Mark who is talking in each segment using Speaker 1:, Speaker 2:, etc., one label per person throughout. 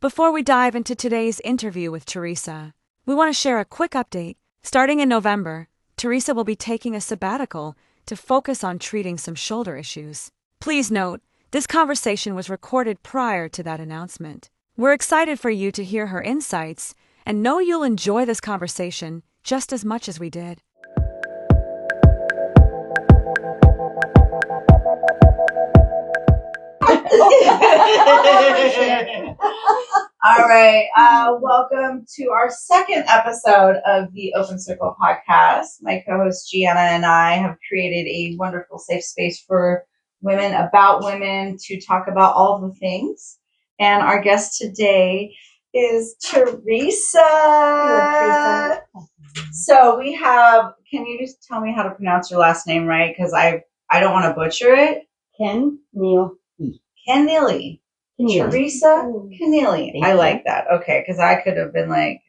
Speaker 1: Before we dive into today's interview with Teresa, we want to share a quick update. Starting in November, Teresa will be taking a sabbatical to focus on treating some shoulder issues. Please note, this conversation was recorded prior to that announcement. We're excited for you to hear her insights and know you'll enjoy this conversation just as much as we did.
Speaker 2: All right. Welcome to our second episode of the Open Circle podcast. My co-host Giana and I have created a wonderful safe space for women, about women, to talk about all the things. And our guest today is Teresa.
Speaker 3: Hello, Teresa.
Speaker 2: So we have, can you just tell me how to pronounce your last name right? Because I don't want to butcher it.
Speaker 3: Kennealy.
Speaker 2: Kennealy. Teresa Kennealy. I like that. Okay, because I could have been like,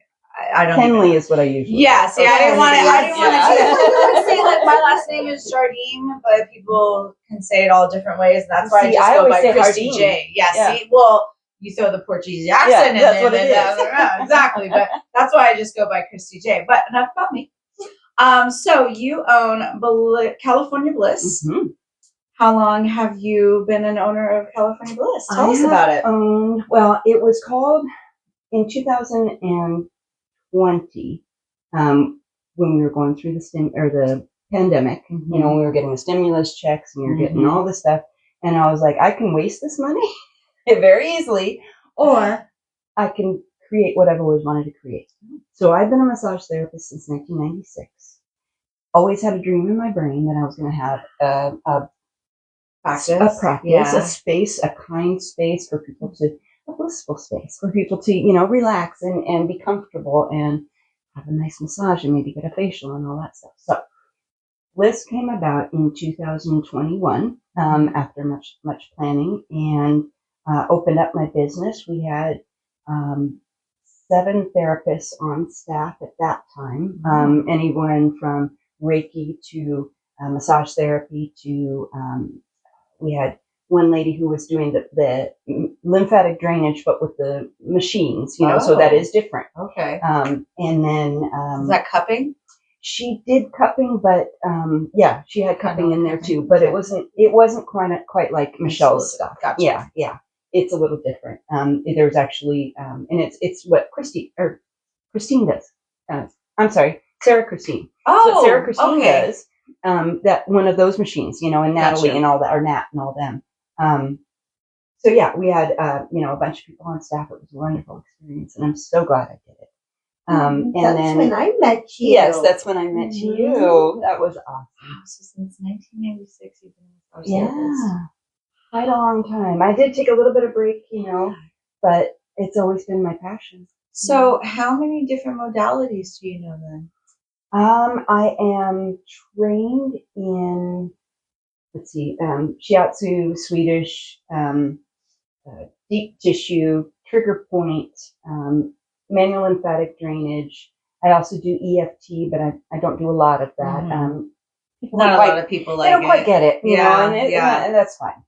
Speaker 2: I don't.
Speaker 3: Kennealy is what I usually.
Speaker 2: Yeah, see, I didn't want to. I didn't want to say that my last name is Jardine, but people can say it all different ways. And that's why I just go by Kristy J. Yeah, see, well, you throw the Portuguese accent in
Speaker 3: that's
Speaker 2: there,
Speaker 3: what it is.
Speaker 2: Exactly, but that's why I just go by Kristy J. But enough about me. So you own California Bliss.
Speaker 3: Mm-hmm.
Speaker 2: How long have you been an owner of California Bliss? Tell us about it.
Speaker 3: Well, it was called in 2020 when we were going through the pandemic.
Speaker 2: Mm-hmm.
Speaker 3: You know, we were getting the stimulus checks and we were getting all this stuff. And I was like, I can waste this money very easily, or I can create what I've always wanted to create. So I've been a massage therapist since 1996. Always had a dream in my brain that I was going to have a practice, a space, a kind space for people a blissful space for people to, relax and be comfortable and have a nice massage and maybe get a facial and all that stuff. So Bliss came about in 2021 after much planning, and opened up my business. We had 7 therapists on staff at that time, anyone from Reiki to massage therapy to we had one lady who was doing the lymphatic drainage, but with the machines, so that is different.
Speaker 2: Okay.
Speaker 3: And then
Speaker 2: is that cupping?
Speaker 3: She did cupping, but she had cupping in there too. But it wasn't quite like Michelle's stuff.
Speaker 2: Gotcha.
Speaker 3: Yeah. It's a little different. There's actually and it's what Christine does. I'm sorry, Sarah Christine.
Speaker 2: Oh,
Speaker 3: so Sarah Christine does. That one of those machines, and Natalie and all that, or Nat and all them. So yeah, we had a bunch of people on staff. It was a wonderful experience, and I'm so glad I did it. And
Speaker 4: that's when I met you.
Speaker 3: Yes, that's when I met you. That was awesome.
Speaker 2: Wow, so since 1996, you've been with
Speaker 3: Yeah, quite a long time. I did take a little bit of break, but it's always been my passion.
Speaker 2: So, how many different modalities do you know then?
Speaker 3: I am trained in, shiatsu, Swedish, deep tissue, trigger point, manual lymphatic drainage. I also do EFT, but I don't do a lot of that.
Speaker 2: Not a lot of people like it.
Speaker 3: They don't quite get it, and that's fine.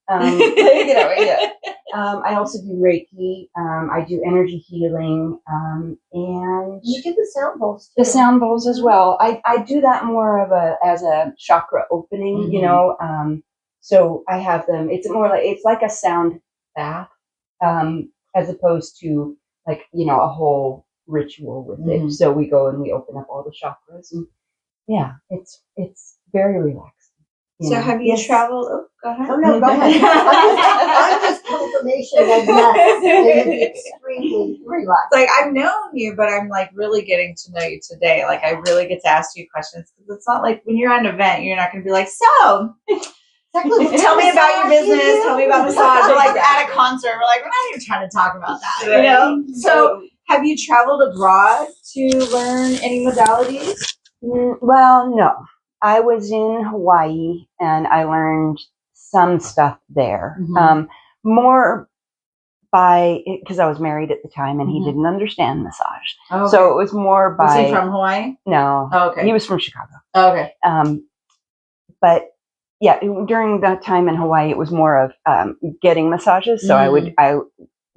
Speaker 3: I also do Reiki. I do energy healing, and
Speaker 4: you do the sound bowls too.
Speaker 3: The sound bowls as well. I do that more as a chakra opening, So I have them. It's like a sound bath, as opposed to a whole ritual with it. So we go and we open up all the chakras, and it's very relaxing.
Speaker 2: So have you traveled? Oh, go ahead.
Speaker 4: Oh, no, go ahead. I'm just confirmation that yes, it is extremely relaxed.
Speaker 2: Like, I've known you, but I'm really getting to know you today. Like, I really get to ask you questions, because it's not like when you're at an event, you're not going to be like, so tell me about your business, tell me about massage. We're like at a concert, we're like, we're not even trying to talk about that, So have you traveled abroad to learn any modalities?
Speaker 3: Well, no. I was in Hawaii and I learned some stuff there. More because I was married at the time and he didn't understand massage. Oh, okay. So it was more by...
Speaker 2: Was he from Hawaii?
Speaker 3: No.
Speaker 2: Oh, okay.
Speaker 3: He was from Chicago.
Speaker 2: Oh, okay.
Speaker 3: But during that time in Hawaii, it was more of getting massages. So I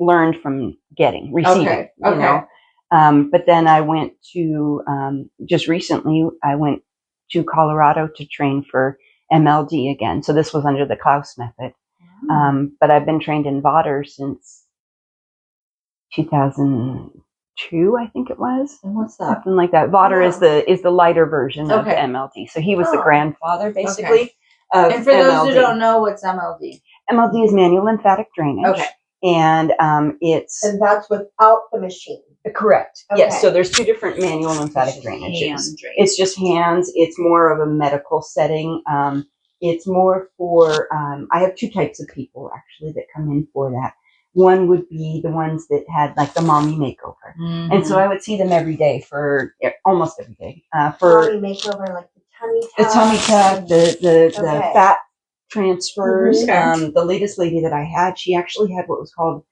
Speaker 3: learned from receiving,
Speaker 2: Okay.
Speaker 3: you know. But then I went to, just recently, I went to Colorado to train for MLD again. So this was under the Klaus method. But I've been trained in Vater since 2002, I think it was.
Speaker 2: And what's that?
Speaker 3: Something like that. Vater is the lighter version of
Speaker 2: Okay.
Speaker 3: MLD. So he was the grandfather, basically.
Speaker 2: And for those who
Speaker 3: MLD.
Speaker 2: don't know, what's MLD?
Speaker 3: MLD is manual lymphatic drainage.
Speaker 2: Okay.
Speaker 3: And
Speaker 4: And that's without the machine.
Speaker 3: correct.
Speaker 4: Okay.
Speaker 3: Yes. So there's two different manual lymphatic drainages.
Speaker 2: Hand drain.
Speaker 3: It's just hands. It's more of a medical setting. It's more for, I have two types of people actually that come in for that. One would be the ones that had like the mommy makeover.
Speaker 2: Mm-hmm.
Speaker 3: And so I would see them every day almost every day, for
Speaker 4: Mommy makeover, like the tummy tuck.
Speaker 3: the tummy tuck, the
Speaker 4: Okay.
Speaker 3: fat transfers.
Speaker 2: Mhm.
Speaker 3: The latest lady that I had, she actually had what was called,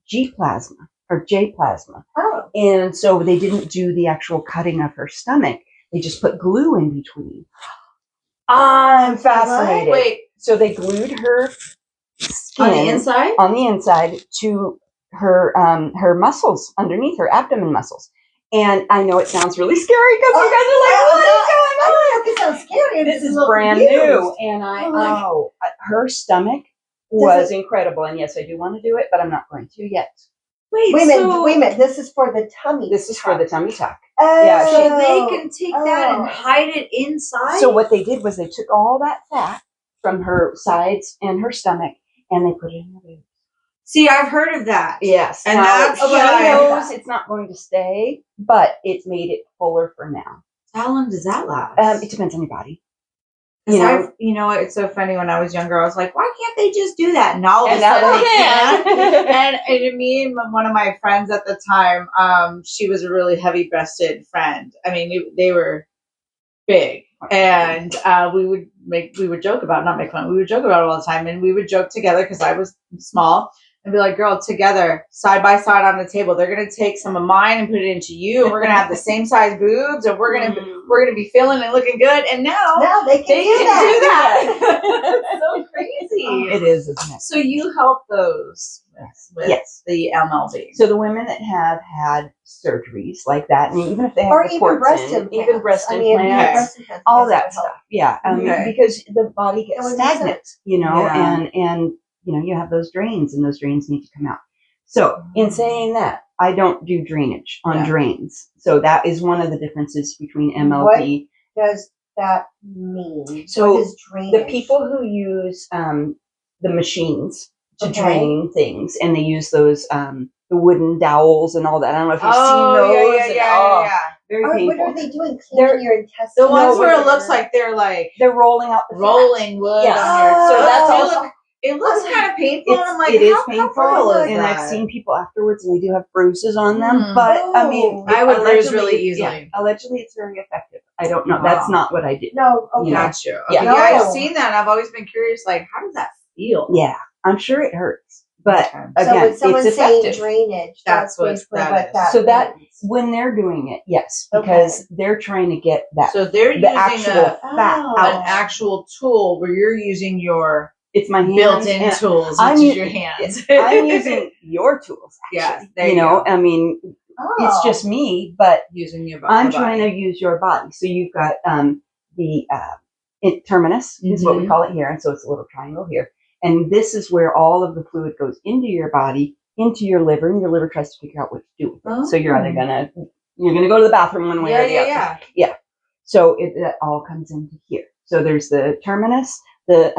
Speaker 3: G plasma or J plasma.
Speaker 4: Oh.
Speaker 3: And so they didn't do the actual cutting of her stomach. They just put glue in between. I'm fascinated.
Speaker 2: Wait,
Speaker 3: So they glued her skin
Speaker 2: on the inside?
Speaker 3: to her muscles underneath, her abdomen muscles. And I know it sounds really scary because you guys are like, what is going on?
Speaker 4: I don't think it sounds scary.
Speaker 3: This is
Speaker 4: a little
Speaker 3: brand
Speaker 4: confused.
Speaker 3: new. And her stomach was incredible. And yes, I do want to do it, but I'm not going to yet.
Speaker 2: Wait
Speaker 4: a minute. This is for the tummy.
Speaker 3: This is for the tummy tuck.
Speaker 4: Oh.
Speaker 3: Yeah,
Speaker 2: So they can take that and hide it inside?
Speaker 3: So what they did was they took all that fat from her sides and her stomach and they put it in her boobs.
Speaker 2: See, I've heard of that.
Speaker 3: Yes.
Speaker 2: And
Speaker 3: now,
Speaker 2: that's
Speaker 3: she
Speaker 2: what I
Speaker 3: knows it's not going to stay, but it's made it fuller for now.
Speaker 2: How long does that last?
Speaker 3: It depends on your body.
Speaker 2: You know, it's so funny. When I was younger, I was like, why can't they just do that? And all of a
Speaker 3: And now
Speaker 2: sudden
Speaker 3: they
Speaker 2: they
Speaker 3: can.
Speaker 2: can. and me and one of my friends at the time, she was a really heavy-breasted friend. I mean, they were big. And we would joke about, not make fun, we would joke about it all the time. And we would joke together because I was small and be like, girl, together, side by side on the table, they're going to take some of mine and put it into you. And we're going to have the same size boobs and we're going to be feeling and looking good. And now
Speaker 4: they can do that.
Speaker 2: It's so crazy.
Speaker 3: It is, isn't it?
Speaker 2: So you help those with the MLD.
Speaker 3: So the women that have had surgeries like that, and even if they have
Speaker 4: Or
Speaker 3: the
Speaker 4: even
Speaker 3: ports
Speaker 4: breast
Speaker 3: in,
Speaker 4: implants.
Speaker 3: even breast
Speaker 4: I mean,
Speaker 3: implants,
Speaker 4: breast implants,
Speaker 3: all
Speaker 4: yes,
Speaker 3: that
Speaker 4: would help.
Speaker 3: stuff. Yeah,
Speaker 2: Okay.
Speaker 3: because the body
Speaker 4: That
Speaker 3: gets
Speaker 4: would make
Speaker 3: stagnant, you know,
Speaker 2: Yeah.
Speaker 3: and you have those drains, and those drains need to come out. So in saying that, I don't do drainage on drains. So that is one of the differences between MLD.
Speaker 4: What does that mean?
Speaker 3: So
Speaker 4: what is drainage?
Speaker 3: The people who use the machines to drain things, and they use those the wooden dowels and all that. I don't know if you've seen those.
Speaker 2: Yeah.
Speaker 3: Very
Speaker 4: What
Speaker 3: painful.
Speaker 4: are they doing? Cleaning your intestines?
Speaker 2: The ones where it looks like they're like
Speaker 3: They're rolling out the fat.
Speaker 2: rolling wood
Speaker 3: Yes.
Speaker 2: on your. So
Speaker 3: Oh.
Speaker 2: that's also. It looks kind of painful. And I'm like,
Speaker 3: it is
Speaker 2: how
Speaker 3: painful,
Speaker 2: comfortable is
Speaker 3: and
Speaker 2: that?
Speaker 3: I've seen people afterwards, and they do have bruises on them.
Speaker 2: Mm.
Speaker 3: But I mean,
Speaker 2: I would bruise
Speaker 3: allegedly-
Speaker 2: really easily.
Speaker 3: yeah, allegedly, it's very effective. I don't know.
Speaker 2: Wow.
Speaker 3: That's not what I did.
Speaker 4: No, okay.
Speaker 3: Yeah.
Speaker 2: Got you.
Speaker 3: Yeah.
Speaker 2: Okay,
Speaker 4: No.
Speaker 2: I've seen that. And I've always been curious, like, how does that feel?
Speaker 3: Yeah, I'm sure it hurts, but
Speaker 2: Okay.
Speaker 4: So
Speaker 3: again,
Speaker 4: when someone's
Speaker 3: it's
Speaker 4: saying
Speaker 3: effective.
Speaker 4: drainage,
Speaker 2: That's what
Speaker 4: basically
Speaker 2: that
Speaker 4: what
Speaker 2: is.
Speaker 4: that
Speaker 3: So that
Speaker 4: means.
Speaker 3: when they're doing it, yes, because they're trying to get that
Speaker 2: So they're
Speaker 3: the
Speaker 2: using
Speaker 3: actual
Speaker 2: fat
Speaker 3: fat
Speaker 4: Oh.
Speaker 3: out.
Speaker 2: an actual tool where you're using your
Speaker 3: It's my hands.
Speaker 2: built-in
Speaker 3: and
Speaker 2: tools,
Speaker 3: I'm
Speaker 2: which is
Speaker 3: u-
Speaker 2: your hands.
Speaker 3: I'm using your tools.
Speaker 2: Yeah,
Speaker 3: Actually.
Speaker 2: there
Speaker 3: you
Speaker 2: you
Speaker 3: know,
Speaker 2: go.
Speaker 3: I mean, it's
Speaker 4: Oh.
Speaker 3: just me, but
Speaker 2: using your
Speaker 3: I'm
Speaker 2: body.
Speaker 3: trying to use your body. So you've got the terminus is what we
Speaker 2: Mhm.
Speaker 3: call it here, and so it's a little triangle here. And this is where all of the fluid goes into your body, into your liver, and your liver tries to figure out what to do with it. So you're either you're gonna go to the bathroom one way or the other.
Speaker 2: Yeah.
Speaker 3: So that all comes into here. So there's the terminus, the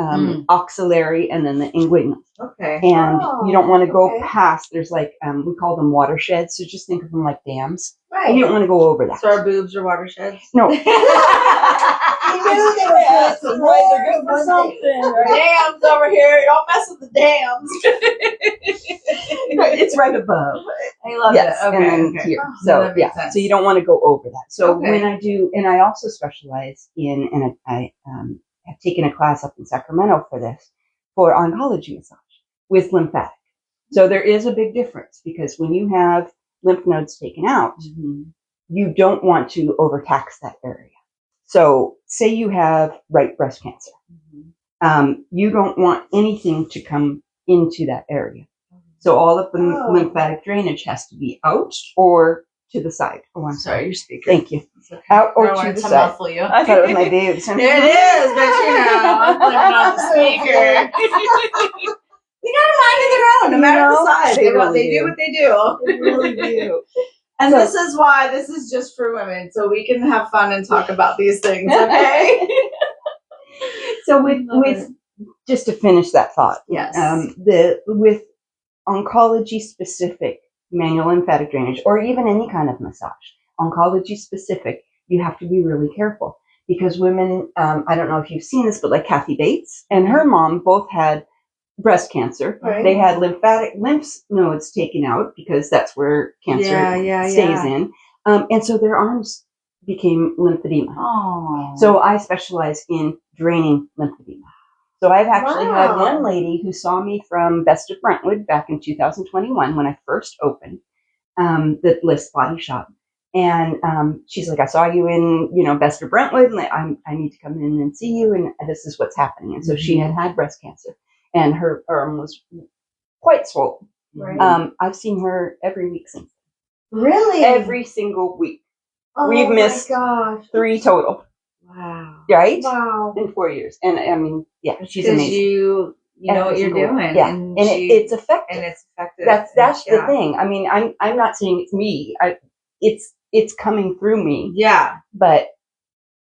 Speaker 3: axillary, and then the inguinal.
Speaker 2: Okay.
Speaker 3: And you don't want to go
Speaker 4: okay.
Speaker 3: past. There's like we call them watersheds. So just think of them like dams.
Speaker 4: Right.
Speaker 3: And you don't want to go over that.
Speaker 2: So our boobs are watersheds?
Speaker 3: No.
Speaker 4: You knew they were good for more than one thing.
Speaker 2: Dams over here. Don't mess with the dams.
Speaker 3: It's right above.
Speaker 2: I love
Speaker 3: Yes,
Speaker 2: it. Okay.
Speaker 3: and then
Speaker 2: Okay.
Speaker 3: here.
Speaker 2: Oh,
Speaker 3: So
Speaker 2: that makes
Speaker 3: yeah,
Speaker 2: sense.
Speaker 3: so you don't want to go over that. So
Speaker 2: Okay.
Speaker 3: when I do, and I also specialize in, and I have taken a class up in Sacramento for oncology massage with lymphatic. So there is a big difference because when you have lymph nodes taken out, you don't want to overtax that area. So say you have right breast cancer. You don't want anything to come into that area. So all of the lymphatic drainage has to be out or to the side. Oh, I'm sorry.
Speaker 2: Your speaker.
Speaker 3: Thank you.
Speaker 2: Okay.
Speaker 3: Out or
Speaker 2: I
Speaker 3: to
Speaker 2: wanted
Speaker 3: the
Speaker 2: to
Speaker 3: side.
Speaker 2: muffle you.
Speaker 3: I thought it was my boobs.
Speaker 2: There it is, but I'm blaming on the speaker. They got a mind of their own, no matter the size.
Speaker 3: They really
Speaker 2: they do what they do.
Speaker 3: They really do.
Speaker 2: And
Speaker 3: So-
Speaker 2: this is why this is just for women, so we can have fun and talk about these things, okay?
Speaker 3: So with just to finish that thought,
Speaker 2: Yes.
Speaker 3: with oncology specific manual lymphatic drainage, or even any kind of massage, oncology specific, you have to be really careful because women, I don't know if you've seen this, but like Kathy Bates and her mom both had breast cancer.
Speaker 4: Right.
Speaker 3: They had lymph nodes taken out because that's where cancer stays in. And so their arms became lymphedema.
Speaker 2: Oh.
Speaker 3: So I specialize in draining lymphedema. So I've actually had one lady who saw me from Best of Brentwood back in 2021 when I first opened the Bliss body shop. And she's like, I saw you in, Best of Brentwood, and I need to come in and see you, and this is what's happening. And so she had breast cancer, and her arm was quite swollen.
Speaker 4: Right.
Speaker 3: I've seen her every week since.
Speaker 4: Really?
Speaker 3: Every single week.
Speaker 4: Oh
Speaker 3: We've missed
Speaker 4: my gosh.
Speaker 3: 3 total.
Speaker 2: Wow.
Speaker 3: Right?
Speaker 4: Wow.
Speaker 3: In 4 years. And I mean, yeah, she's
Speaker 2: Because
Speaker 3: amazing.
Speaker 2: you know what you're doing.
Speaker 3: Yeah.
Speaker 2: And,
Speaker 3: it's effective.
Speaker 2: And it's effective.
Speaker 3: That's the thing. I mean, I'm not saying it's me. It's coming through me.
Speaker 2: Yeah.
Speaker 3: But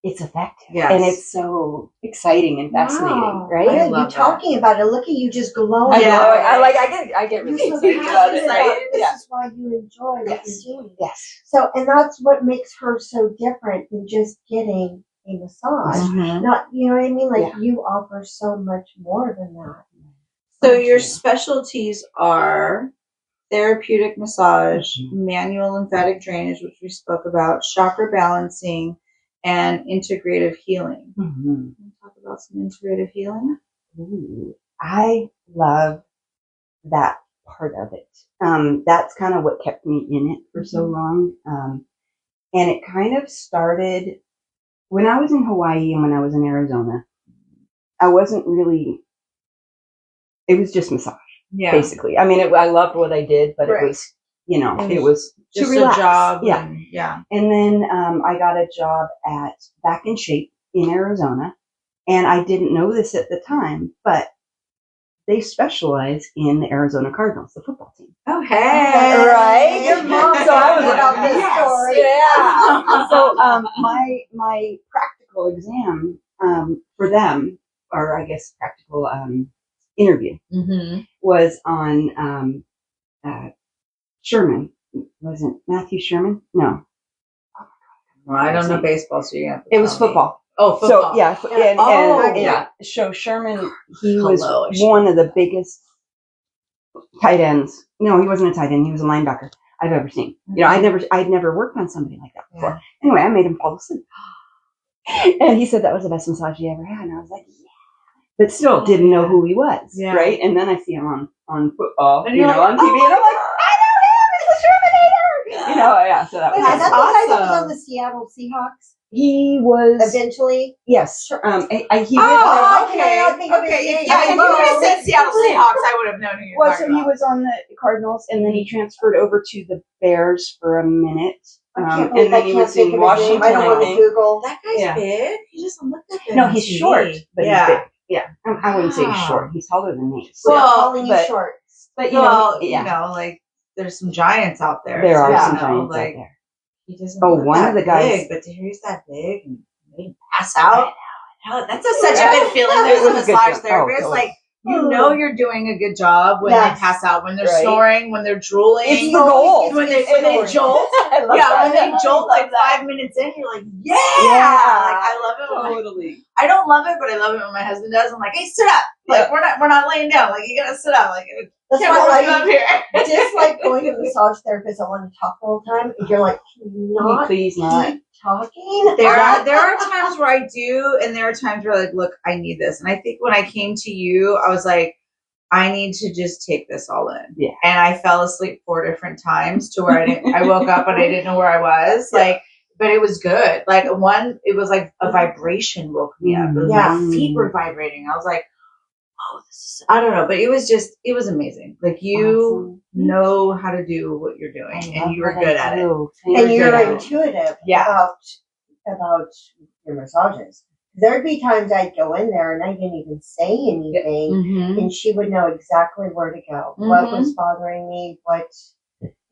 Speaker 3: it's effective.
Speaker 2: Yes.
Speaker 3: And it's so exciting and fascinating,
Speaker 4: Wow.
Speaker 3: right?
Speaker 4: Yeah,
Speaker 2: love
Speaker 4: you talking about it. Look at you just glowing.
Speaker 3: I know.
Speaker 2: Yeah.
Speaker 3: I get really
Speaker 4: You're so
Speaker 3: excited about it,
Speaker 4: passionate
Speaker 3: right?
Speaker 4: about it. This
Speaker 3: Yeah.
Speaker 4: is why you enjoy what
Speaker 3: Yes.
Speaker 4: you're doing.
Speaker 3: Yes.
Speaker 4: So, and that's what makes her so different than just getting a massage.
Speaker 2: Mhm.
Speaker 4: Not, you know what I mean? Like
Speaker 3: Yeah.
Speaker 4: you offer so much more than that.
Speaker 2: So your specialties are therapeutic massage, manual lymphatic drainage, which we spoke about, chakra balancing, and integrative healing.
Speaker 3: Mm-hmm.
Speaker 2: Can we talk about some integrative healing?
Speaker 3: Ooh, I love that part of it. That's kind of what kept me in it for so long. And it kind of started when I was in Hawaii and when I was in Arizona. I wasn't really, it was just massage, basically. I mean, I loved what I did, but
Speaker 4: Right.
Speaker 3: it was, it was
Speaker 2: Just
Speaker 3: to relax.
Speaker 2: a job.
Speaker 3: Yeah.
Speaker 2: And, yeah.
Speaker 3: And then I got a job at Back in Shape in Arizona. And I didn't know this at the time, but they specialize in the Arizona Cardinals, the football team.
Speaker 2: Oh, hey.
Speaker 3: Right?
Speaker 4: Your mom
Speaker 3: So I was
Speaker 4: told
Speaker 3: like,
Speaker 4: about this
Speaker 3: yes.
Speaker 4: story.
Speaker 2: Yeah.
Speaker 3: So my practical exam for them, or I guess practical interview,
Speaker 2: Mm-hmm.
Speaker 3: was on Sherman. Was it Matthew Sherman? No.
Speaker 2: Well, I don't know baseball, so you have to
Speaker 3: It was
Speaker 2: tell me.
Speaker 3: football.
Speaker 2: Oh, football.
Speaker 3: So yeah,
Speaker 2: Oh.
Speaker 3: yeah. So Sherman, he
Speaker 2: Hello,
Speaker 3: was
Speaker 2: I should-
Speaker 3: one of the biggest tight ends. No, he wasn't a tight end. He was a linebacker I've ever seen. I'd never worked on somebody like that before.
Speaker 2: Yeah.
Speaker 3: Anyway, I made him fall asleep, and he said that was the best massage he ever had. And I was like, yeah, but still didn't know who he was,
Speaker 2: Yeah.
Speaker 3: right? And then I see him on football,
Speaker 2: And you're like,
Speaker 3: on TV, and I'm like, I know him. It's the Shermanator. Yeah. So that
Speaker 4: Wait,
Speaker 3: was
Speaker 4: is that the guy that was
Speaker 2: awesome.
Speaker 4: on the Seattle Seahawks?
Speaker 3: he was.
Speaker 4: Eventually?
Speaker 3: Yes. He
Speaker 2: Oh,
Speaker 4: Why can I
Speaker 2: okay.
Speaker 4: not think of his
Speaker 2: Okay.
Speaker 4: name?
Speaker 2: Yeah, if you would have said Seattle
Speaker 3: Yeah.
Speaker 2: Seahawks, I would have known who you were
Speaker 3: Well, so
Speaker 2: talking
Speaker 3: he
Speaker 2: about.
Speaker 3: was on the Cardinals, and then he transferred over to the Bears for a minute,
Speaker 4: I can't
Speaker 3: and
Speaker 4: believe I
Speaker 3: then he
Speaker 4: can't
Speaker 3: was
Speaker 4: think
Speaker 3: in
Speaker 4: of his name.
Speaker 3: Washington.
Speaker 4: I don't
Speaker 3: I
Speaker 4: want to
Speaker 3: think.
Speaker 4: Google.
Speaker 2: That guy's
Speaker 3: Yeah.
Speaker 2: big. He doesn't look that big.
Speaker 3: No,
Speaker 2: on
Speaker 3: he's
Speaker 2: TV.
Speaker 3: short, but
Speaker 2: yeah.
Speaker 3: he's big. Yeah, I wouldn't say he's
Speaker 2: Wow.
Speaker 3: short. He's taller than me.
Speaker 4: We're
Speaker 2: Well,
Speaker 4: calling you
Speaker 3: but-
Speaker 4: short.
Speaker 3: But
Speaker 2: Well,
Speaker 3: yeah,
Speaker 2: like there's some giants out there.
Speaker 3: there are
Speaker 2: so,
Speaker 3: some
Speaker 2: you know,
Speaker 3: giants
Speaker 2: like,
Speaker 3: out there.
Speaker 2: He doesn't
Speaker 3: Oh,
Speaker 2: look
Speaker 3: one
Speaker 2: that
Speaker 3: of the guys-
Speaker 2: big, but to hear he's that big and made him pass out. Hell, that's such a good feeling. There's
Speaker 3: It
Speaker 2: a
Speaker 3: was a good
Speaker 2: massage
Speaker 3: job.
Speaker 2: therapist.
Speaker 3: Oh,
Speaker 2: like, you know you're doing a good job when
Speaker 4: Yes.
Speaker 2: they pass out, when they're
Speaker 3: Right.
Speaker 2: snoring, when they're drooling.
Speaker 3: It's the goal.
Speaker 2: When they
Speaker 4: Snoring.
Speaker 2: jolt.
Speaker 3: I love
Speaker 2: Yeah,
Speaker 3: that.
Speaker 2: when they jolt like
Speaker 3: that.
Speaker 2: 5 minutes in, you're like, yeah!
Speaker 3: Yeah.
Speaker 2: Like, I love it when
Speaker 3: Totally.
Speaker 2: I don't love it, but I love it when my husband does. I'm like, hey, sit up. Like, we're not laying down. Like, you gotta sit up. Like,
Speaker 4: That's
Speaker 2: can't roll
Speaker 4: why
Speaker 2: you up here.
Speaker 4: dislike going to a massage therapist. I want to talk all the time. And you're like, can you
Speaker 3: Can you
Speaker 4: not
Speaker 3: please not?
Speaker 4: keep talking?
Speaker 2: There are times where I do, and there are times where like, look, I need this. And I think when I came to you, I was like, I need to just take this all in.
Speaker 3: Yeah.
Speaker 2: And I fell asleep 4 different times to where I woke up and I didn't know where I was.
Speaker 3: Yeah.
Speaker 2: Like, but it was good. Like it was like a vibration woke me up. It was
Speaker 4: Yeah.
Speaker 2: my feet were vibrating. I was like, oh, I don't know, but it was amazing. Like you know how to do what you're doing, and you were good at it.
Speaker 4: And you're intuitive about your massages. There'd be times I'd go in there and I didn't even say anything, and she would know exactly where to go, what was bothering me, what.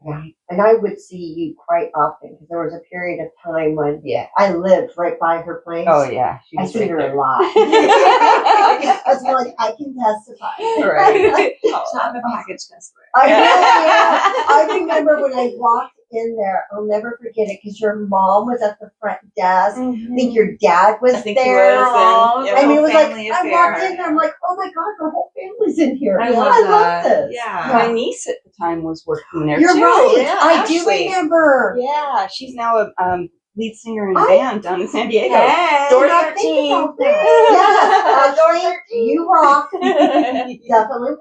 Speaker 4: Yeah, and I would see you quite often because there was a period of time when I lived right by her place.
Speaker 3: Oh yeah,
Speaker 4: I seen her a lot. I was like, I can testify.
Speaker 3: Right.
Speaker 2: I'm a package customer.
Speaker 4: I remember when I walked in there. I'll never forget it because your mom was at the front desk. I think your dad was there. I mean, it was like I walked in there. I'm like, oh my god, her whole family's in here. I love this.
Speaker 3: Yeah. My niece at the time was working there.
Speaker 4: You're
Speaker 3: too.
Speaker 4: right.
Speaker 3: Yeah,
Speaker 4: I do remember.
Speaker 3: Yeah, she's now a lead singer in a band down in San Diego.
Speaker 2: Hey,
Speaker 3: Door 13.
Speaker 4: Yes, Ashley, you rock. Definitely.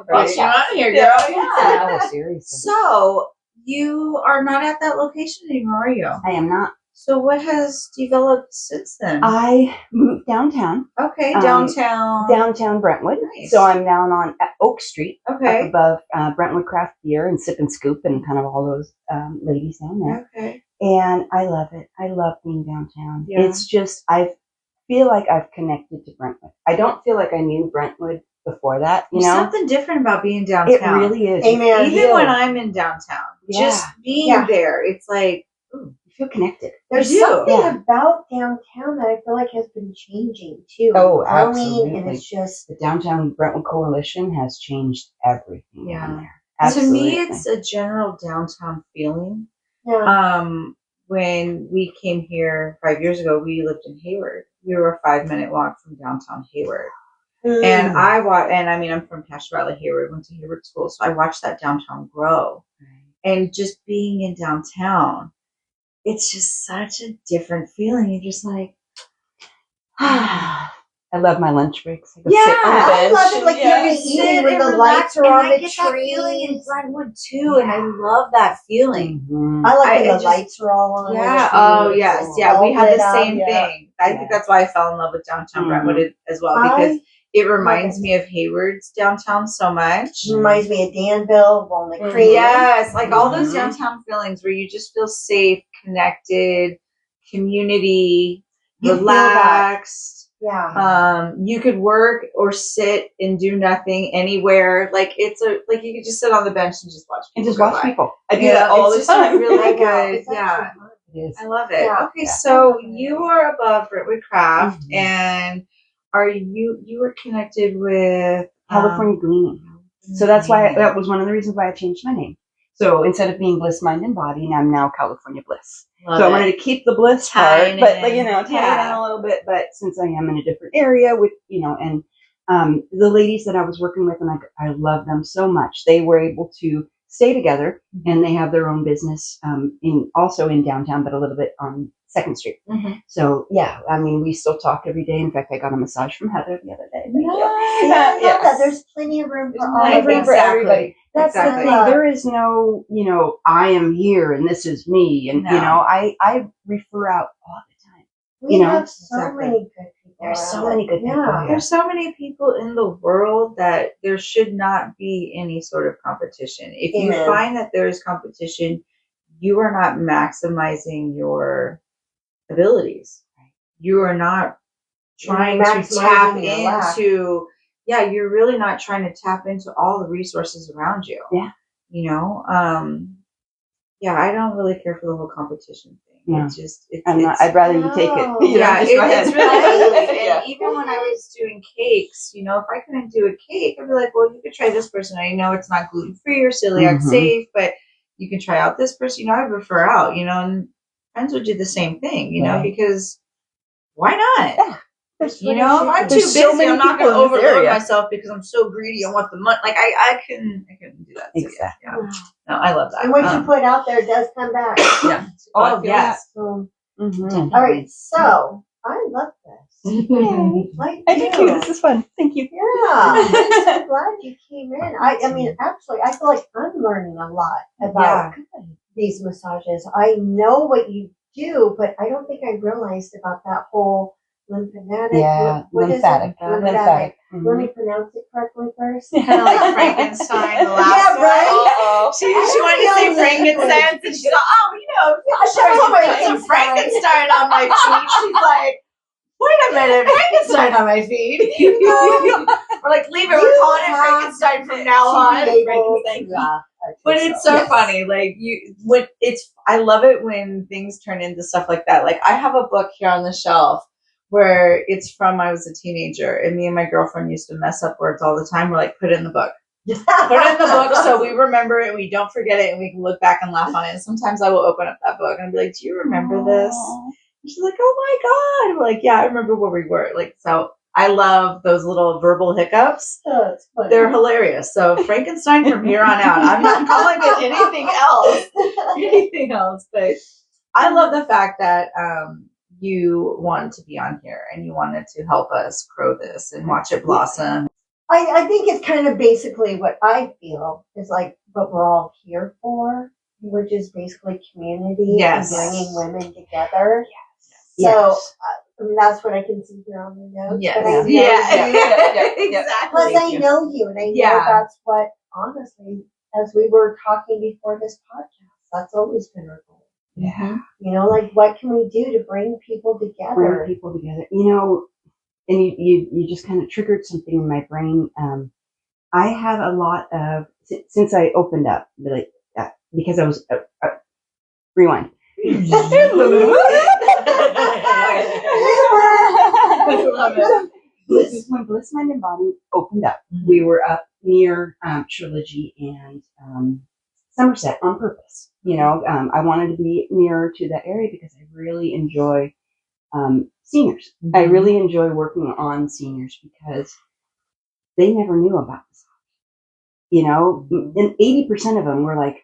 Speaker 2: Brought you on here, girl.
Speaker 3: Oh, seriously.
Speaker 2: So you are not at that location anymore, are you?
Speaker 3: I am not.
Speaker 2: So what has developed since then?
Speaker 3: I moved downtown.
Speaker 2: Okay, downtown.
Speaker 3: Downtown Brentwood.
Speaker 2: Nice.
Speaker 3: So I'm down on Oak Street.
Speaker 2: Okay.
Speaker 3: Up above Brentwood Craft Beer and Sip and Scoop and kind of all those ladies down there.
Speaker 2: Okay.
Speaker 3: And I love it. I love being downtown.
Speaker 2: Yeah.
Speaker 3: It's just, I feel like I've connected to Brentwood. I don't feel like I knew Brentwood before that, you know?
Speaker 2: Something different about being downtown.
Speaker 3: It really is.
Speaker 4: Amen.
Speaker 2: Even when I'm in downtown, just being there, it's like, ooh,
Speaker 3: you feel connected.
Speaker 4: There's something about downtown that I feel like has been changing too.
Speaker 3: Oh, absolutely.
Speaker 4: And it's just
Speaker 3: the Downtown Brentwood Coalition has changed everything down there.
Speaker 2: Absolutely. To me, it's a general downtown feeling.
Speaker 4: Yeah.
Speaker 2: When we came here 5 years ago, we lived in Hayward. We were a 5-minute walk from downtown Hayward. And I'm from Cache Valley, Hayward, went to Hayward School, so I watched that downtown grow. And just being in downtown, it's just such a different feeling. You're just like,
Speaker 3: I love my lunch breaks. I go sit on the bench.
Speaker 4: I love it. Like you're eating when the lights are on the trees.
Speaker 2: That feeling in Brentwood too, and I love that feeling.
Speaker 4: I like when the lights are all on.
Speaker 2: Yeah. Oh yes. Yeah. We have the same thing. I think that's why I fell in love with downtown Brentwood as well, because it reminds me of Hayward's downtown so much.
Speaker 4: Reminds me of Danville, Walnut Creek.
Speaker 2: Yes, like all those downtown feelings where you just feel safe, connected, community, relaxed.
Speaker 4: Yeah.
Speaker 2: You could work or sit and do nothing anywhere. Like you could just sit on the bench and just watch people.
Speaker 3: And just watch people. I do
Speaker 2: that
Speaker 3: all the time.
Speaker 2: Really good. Yeah.
Speaker 3: It is.
Speaker 2: I love it.
Speaker 4: Yeah.
Speaker 2: Okay, so you are above Brentwood Craft, and are you were connected with
Speaker 3: California Gleaning. So that was one of the reasons why I changed my name. So instead of being Bliss Mind and Body, I'm now California Bliss. I wanted to keep the Bliss part, but tie it in a little bit. But since I am in a different area with, and the ladies that I was working with, and I love them so much. They were able to stay together, and they have their own business also in downtown, but a little bit on 2nd Street. So we still talk every day. In fact, I got a massage from Heather the other day.
Speaker 4: I love that. There's plenty of room for
Speaker 3: everybody. That's the thing. There is no, I am here and this is me, and I refer out all the time.
Speaker 4: We have so many good people.
Speaker 3: There's so many good people.
Speaker 2: There's so many people in the world that there should not be any sort of competition. If you find that there is competition, you are not maximizing your abilities. You are not trying to tap into. Yeah, you're really not trying to tap into all the resources around you. Yeah. I don't really care for the whole competition thing. No.
Speaker 3: I'd rather you take it.
Speaker 2: It's really and even when I was doing cakes, if I couldn't do a cake, I'd be like, well, you could try this person. I know it's not gluten-free or celiac safe, but you can try out this person. I'd refer out, and friends would do the same thing, because why not? Yeah. If I'm too busy, I'm not going to overload myself because I'm so greedy. I want the money. Like I couldn't do that. So,
Speaker 3: exactly.
Speaker 2: No, I love that.
Speaker 4: And what you put out there does come back.
Speaker 2: Yeah. Oh yes.
Speaker 4: All right. So I love this.
Speaker 3: I do too. This is fun. Thank you.
Speaker 4: Yeah. I'm so glad you came in. I mean, actually, I feel like I'm learning a lot about these massages. I know what you do, but I don't think I realized about that whole lymphatic.
Speaker 3: Yeah,
Speaker 4: what is it?
Speaker 3: lymphatic.
Speaker 4: Lymphatic.
Speaker 3: Mhm.
Speaker 4: Let me pronounce it correctly first.
Speaker 2: Kind of like Frankenstein, the last
Speaker 4: Yeah,
Speaker 2: one.
Speaker 4: right?
Speaker 2: She wanted to say Frankenstein, and she's like, oh, I put some Frankenstein on my feet. She's like, wait a minute, Frankenstein on my feet. We're like, leave it. We're calling it Frankenstein from now on. But it's so funny. Like I love it when things turn into stuff like that. Like I have a book here on the shelf where it's from I was a teenager, and me and my girlfriend used to mess up words all the time. We're like, put it in the book. Put it in the book so we remember it and we don't forget it and we can look back and laugh on it. And sometimes I will open up that book and be like, do you remember this? And she's like, oh my God. I'm like, yeah, I remember where we were. Like, so I love those little verbal hiccups.
Speaker 4: Oh, it's funny.
Speaker 2: They're hilarious. So Frankenstein from here on out. I'm not calling it anything else. But I love the fact that you wanted to be on here and you wanted to help us grow this and watch it blossom.
Speaker 4: I think it's kind of basically what I feel is like what we're all here for, which is basically community and bringing women together. So that's what I can see here on the notes.
Speaker 2: Yes.
Speaker 4: But I know
Speaker 2: Exactly.
Speaker 4: Plus, I know you, and I know that's what, honestly, as we were talking before this podcast, that's always been our goal.
Speaker 3: Yeah.
Speaker 4: You know, like what can we do to bring people together?
Speaker 3: You know, and you just kind of triggered something in my brain. I had a lot of, since I opened up, really, because I was, rewind. When Bliss, Mind, and Body opened up, we were up near Trilogy and Somerset on purpose. You know, I wanted to be nearer to that area because I really enjoy seniors. I really enjoy working on seniors because they never knew about this. You know, and 80% of them were like,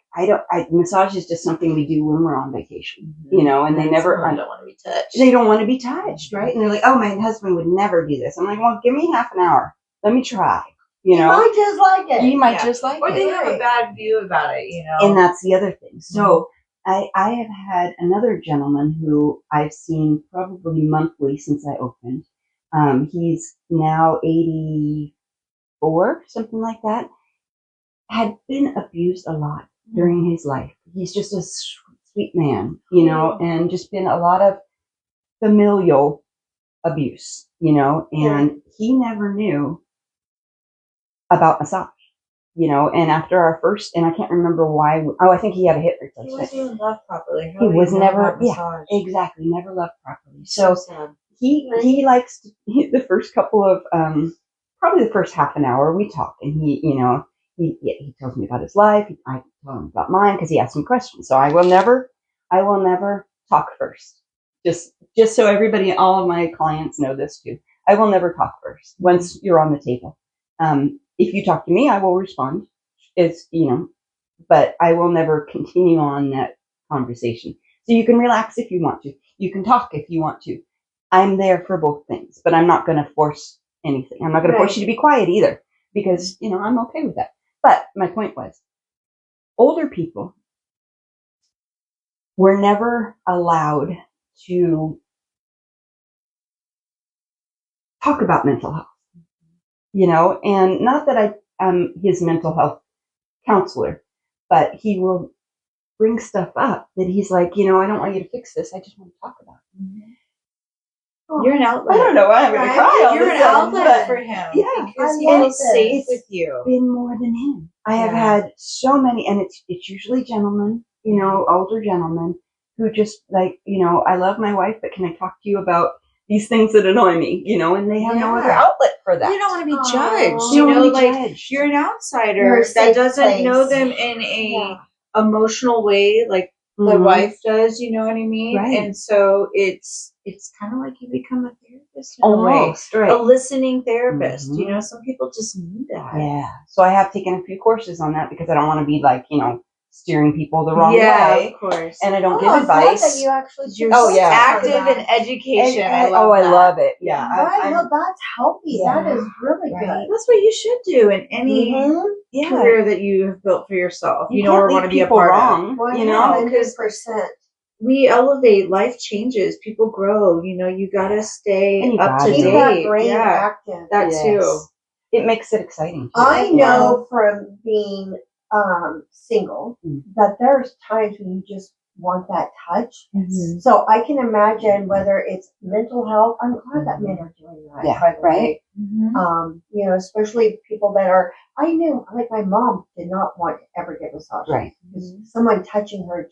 Speaker 3: massage is just something we do when we're on vacation, you know, and they never,
Speaker 2: don't want to be touched.
Speaker 3: They don't want to be touched, right? And they're like, oh, my husband would never do this. I'm like, well, give me half an hour. Let me try, you know.
Speaker 4: You might just like it.
Speaker 3: You might just like it.
Speaker 2: Or they have a bad view about it, you know.
Speaker 3: And that's the other thing. So I have had another gentleman who I've seen probably monthly since I opened. He's now 84, something like that. Had been abused a lot during his life. He's just a sweet man, you know, and just been a lot of familial abuse, you know, and he never knew about massage, you know, and after our first, and I can't remember why, I think he had a hip replacement.
Speaker 2: He wasn't even loved properly.
Speaker 3: He was never, exactly, never loved properly. So he likes to, the first couple of, probably the first half an hour we talk, and he, you know, he tells me about his life. I tell him about mine because he asks me questions. So I will never talk first. Just so everybody, all of my clients know this too. I will never talk first once you're on the table. If you talk to me, I will respond. It's, you know, but I will never continue on that conversation. So you can relax if you want to. You can talk if you want to. I'm there for both things, but I'm not going to force anything. I'm not going to force you to be quiet either because, you know, I'm okay with that. But my point was, older people were never allowed to talk about mental health, you know, and not that I'm his mental health counselor, but he will bring stuff up that he's like, you know, I don't want you to fix this. I just want to talk about it.
Speaker 2: You're an outlet.
Speaker 3: I don't know why I'm going to cry.
Speaker 2: You're an outlet for him.
Speaker 3: Yeah,
Speaker 2: because he's safe with you.
Speaker 3: It's been more than him. I have had so many, and it's usually gentlemen, you know, older gentlemen who just like, you know, I love my wife, but can I talk to you about these things that annoy me, you know, and they have no other outlet for that.
Speaker 2: You don't want to be judged.
Speaker 3: You
Speaker 2: You know,
Speaker 3: don't want to be
Speaker 2: like
Speaker 3: judged.
Speaker 2: you're an outsider that doesn't know them in a emotional way like the wife does, you know what I mean?
Speaker 3: Right.
Speaker 2: And so it's kind of like you become a therapist in
Speaker 3: Almost,
Speaker 2: a way.
Speaker 3: right.
Speaker 2: A listening therapist. You know, some people just need that.
Speaker 3: Yeah. So I have taken a few courses on that because I don't want to be like, you know, steering people the wrong
Speaker 2: Yeah,
Speaker 3: way.
Speaker 2: of course.
Speaker 3: And I don't give
Speaker 4: I
Speaker 3: advice.
Speaker 4: love that you actually
Speaker 2: You're
Speaker 3: yeah.
Speaker 2: active in education.
Speaker 3: And,
Speaker 2: I love that.
Speaker 3: it. Yeah.
Speaker 4: Right, well, that's healthy.
Speaker 3: Yeah.
Speaker 4: That is really good.
Speaker 2: That's what you should do in any career that you have built for yourself. You know, or want to be a part of.
Speaker 4: Well,
Speaker 3: you know,
Speaker 4: 100%.
Speaker 2: we elevate, life changes, people grow, you gotta stay up to
Speaker 3: gotta
Speaker 4: Keep
Speaker 2: date.
Speaker 4: that brain active.
Speaker 2: That too.
Speaker 3: It makes it exciting.
Speaker 4: I know from being single that there's times when you just want that touch.
Speaker 2: Mm-hmm.
Speaker 4: So I can imagine whether it's mental health. I'm glad that men are doing that.
Speaker 3: Yeah,
Speaker 4: by the way.
Speaker 2: Mm-hmm.
Speaker 4: Especially people that are. I knew, like my mom, did not want to ever get massages.
Speaker 3: Right.
Speaker 4: Because someone touching her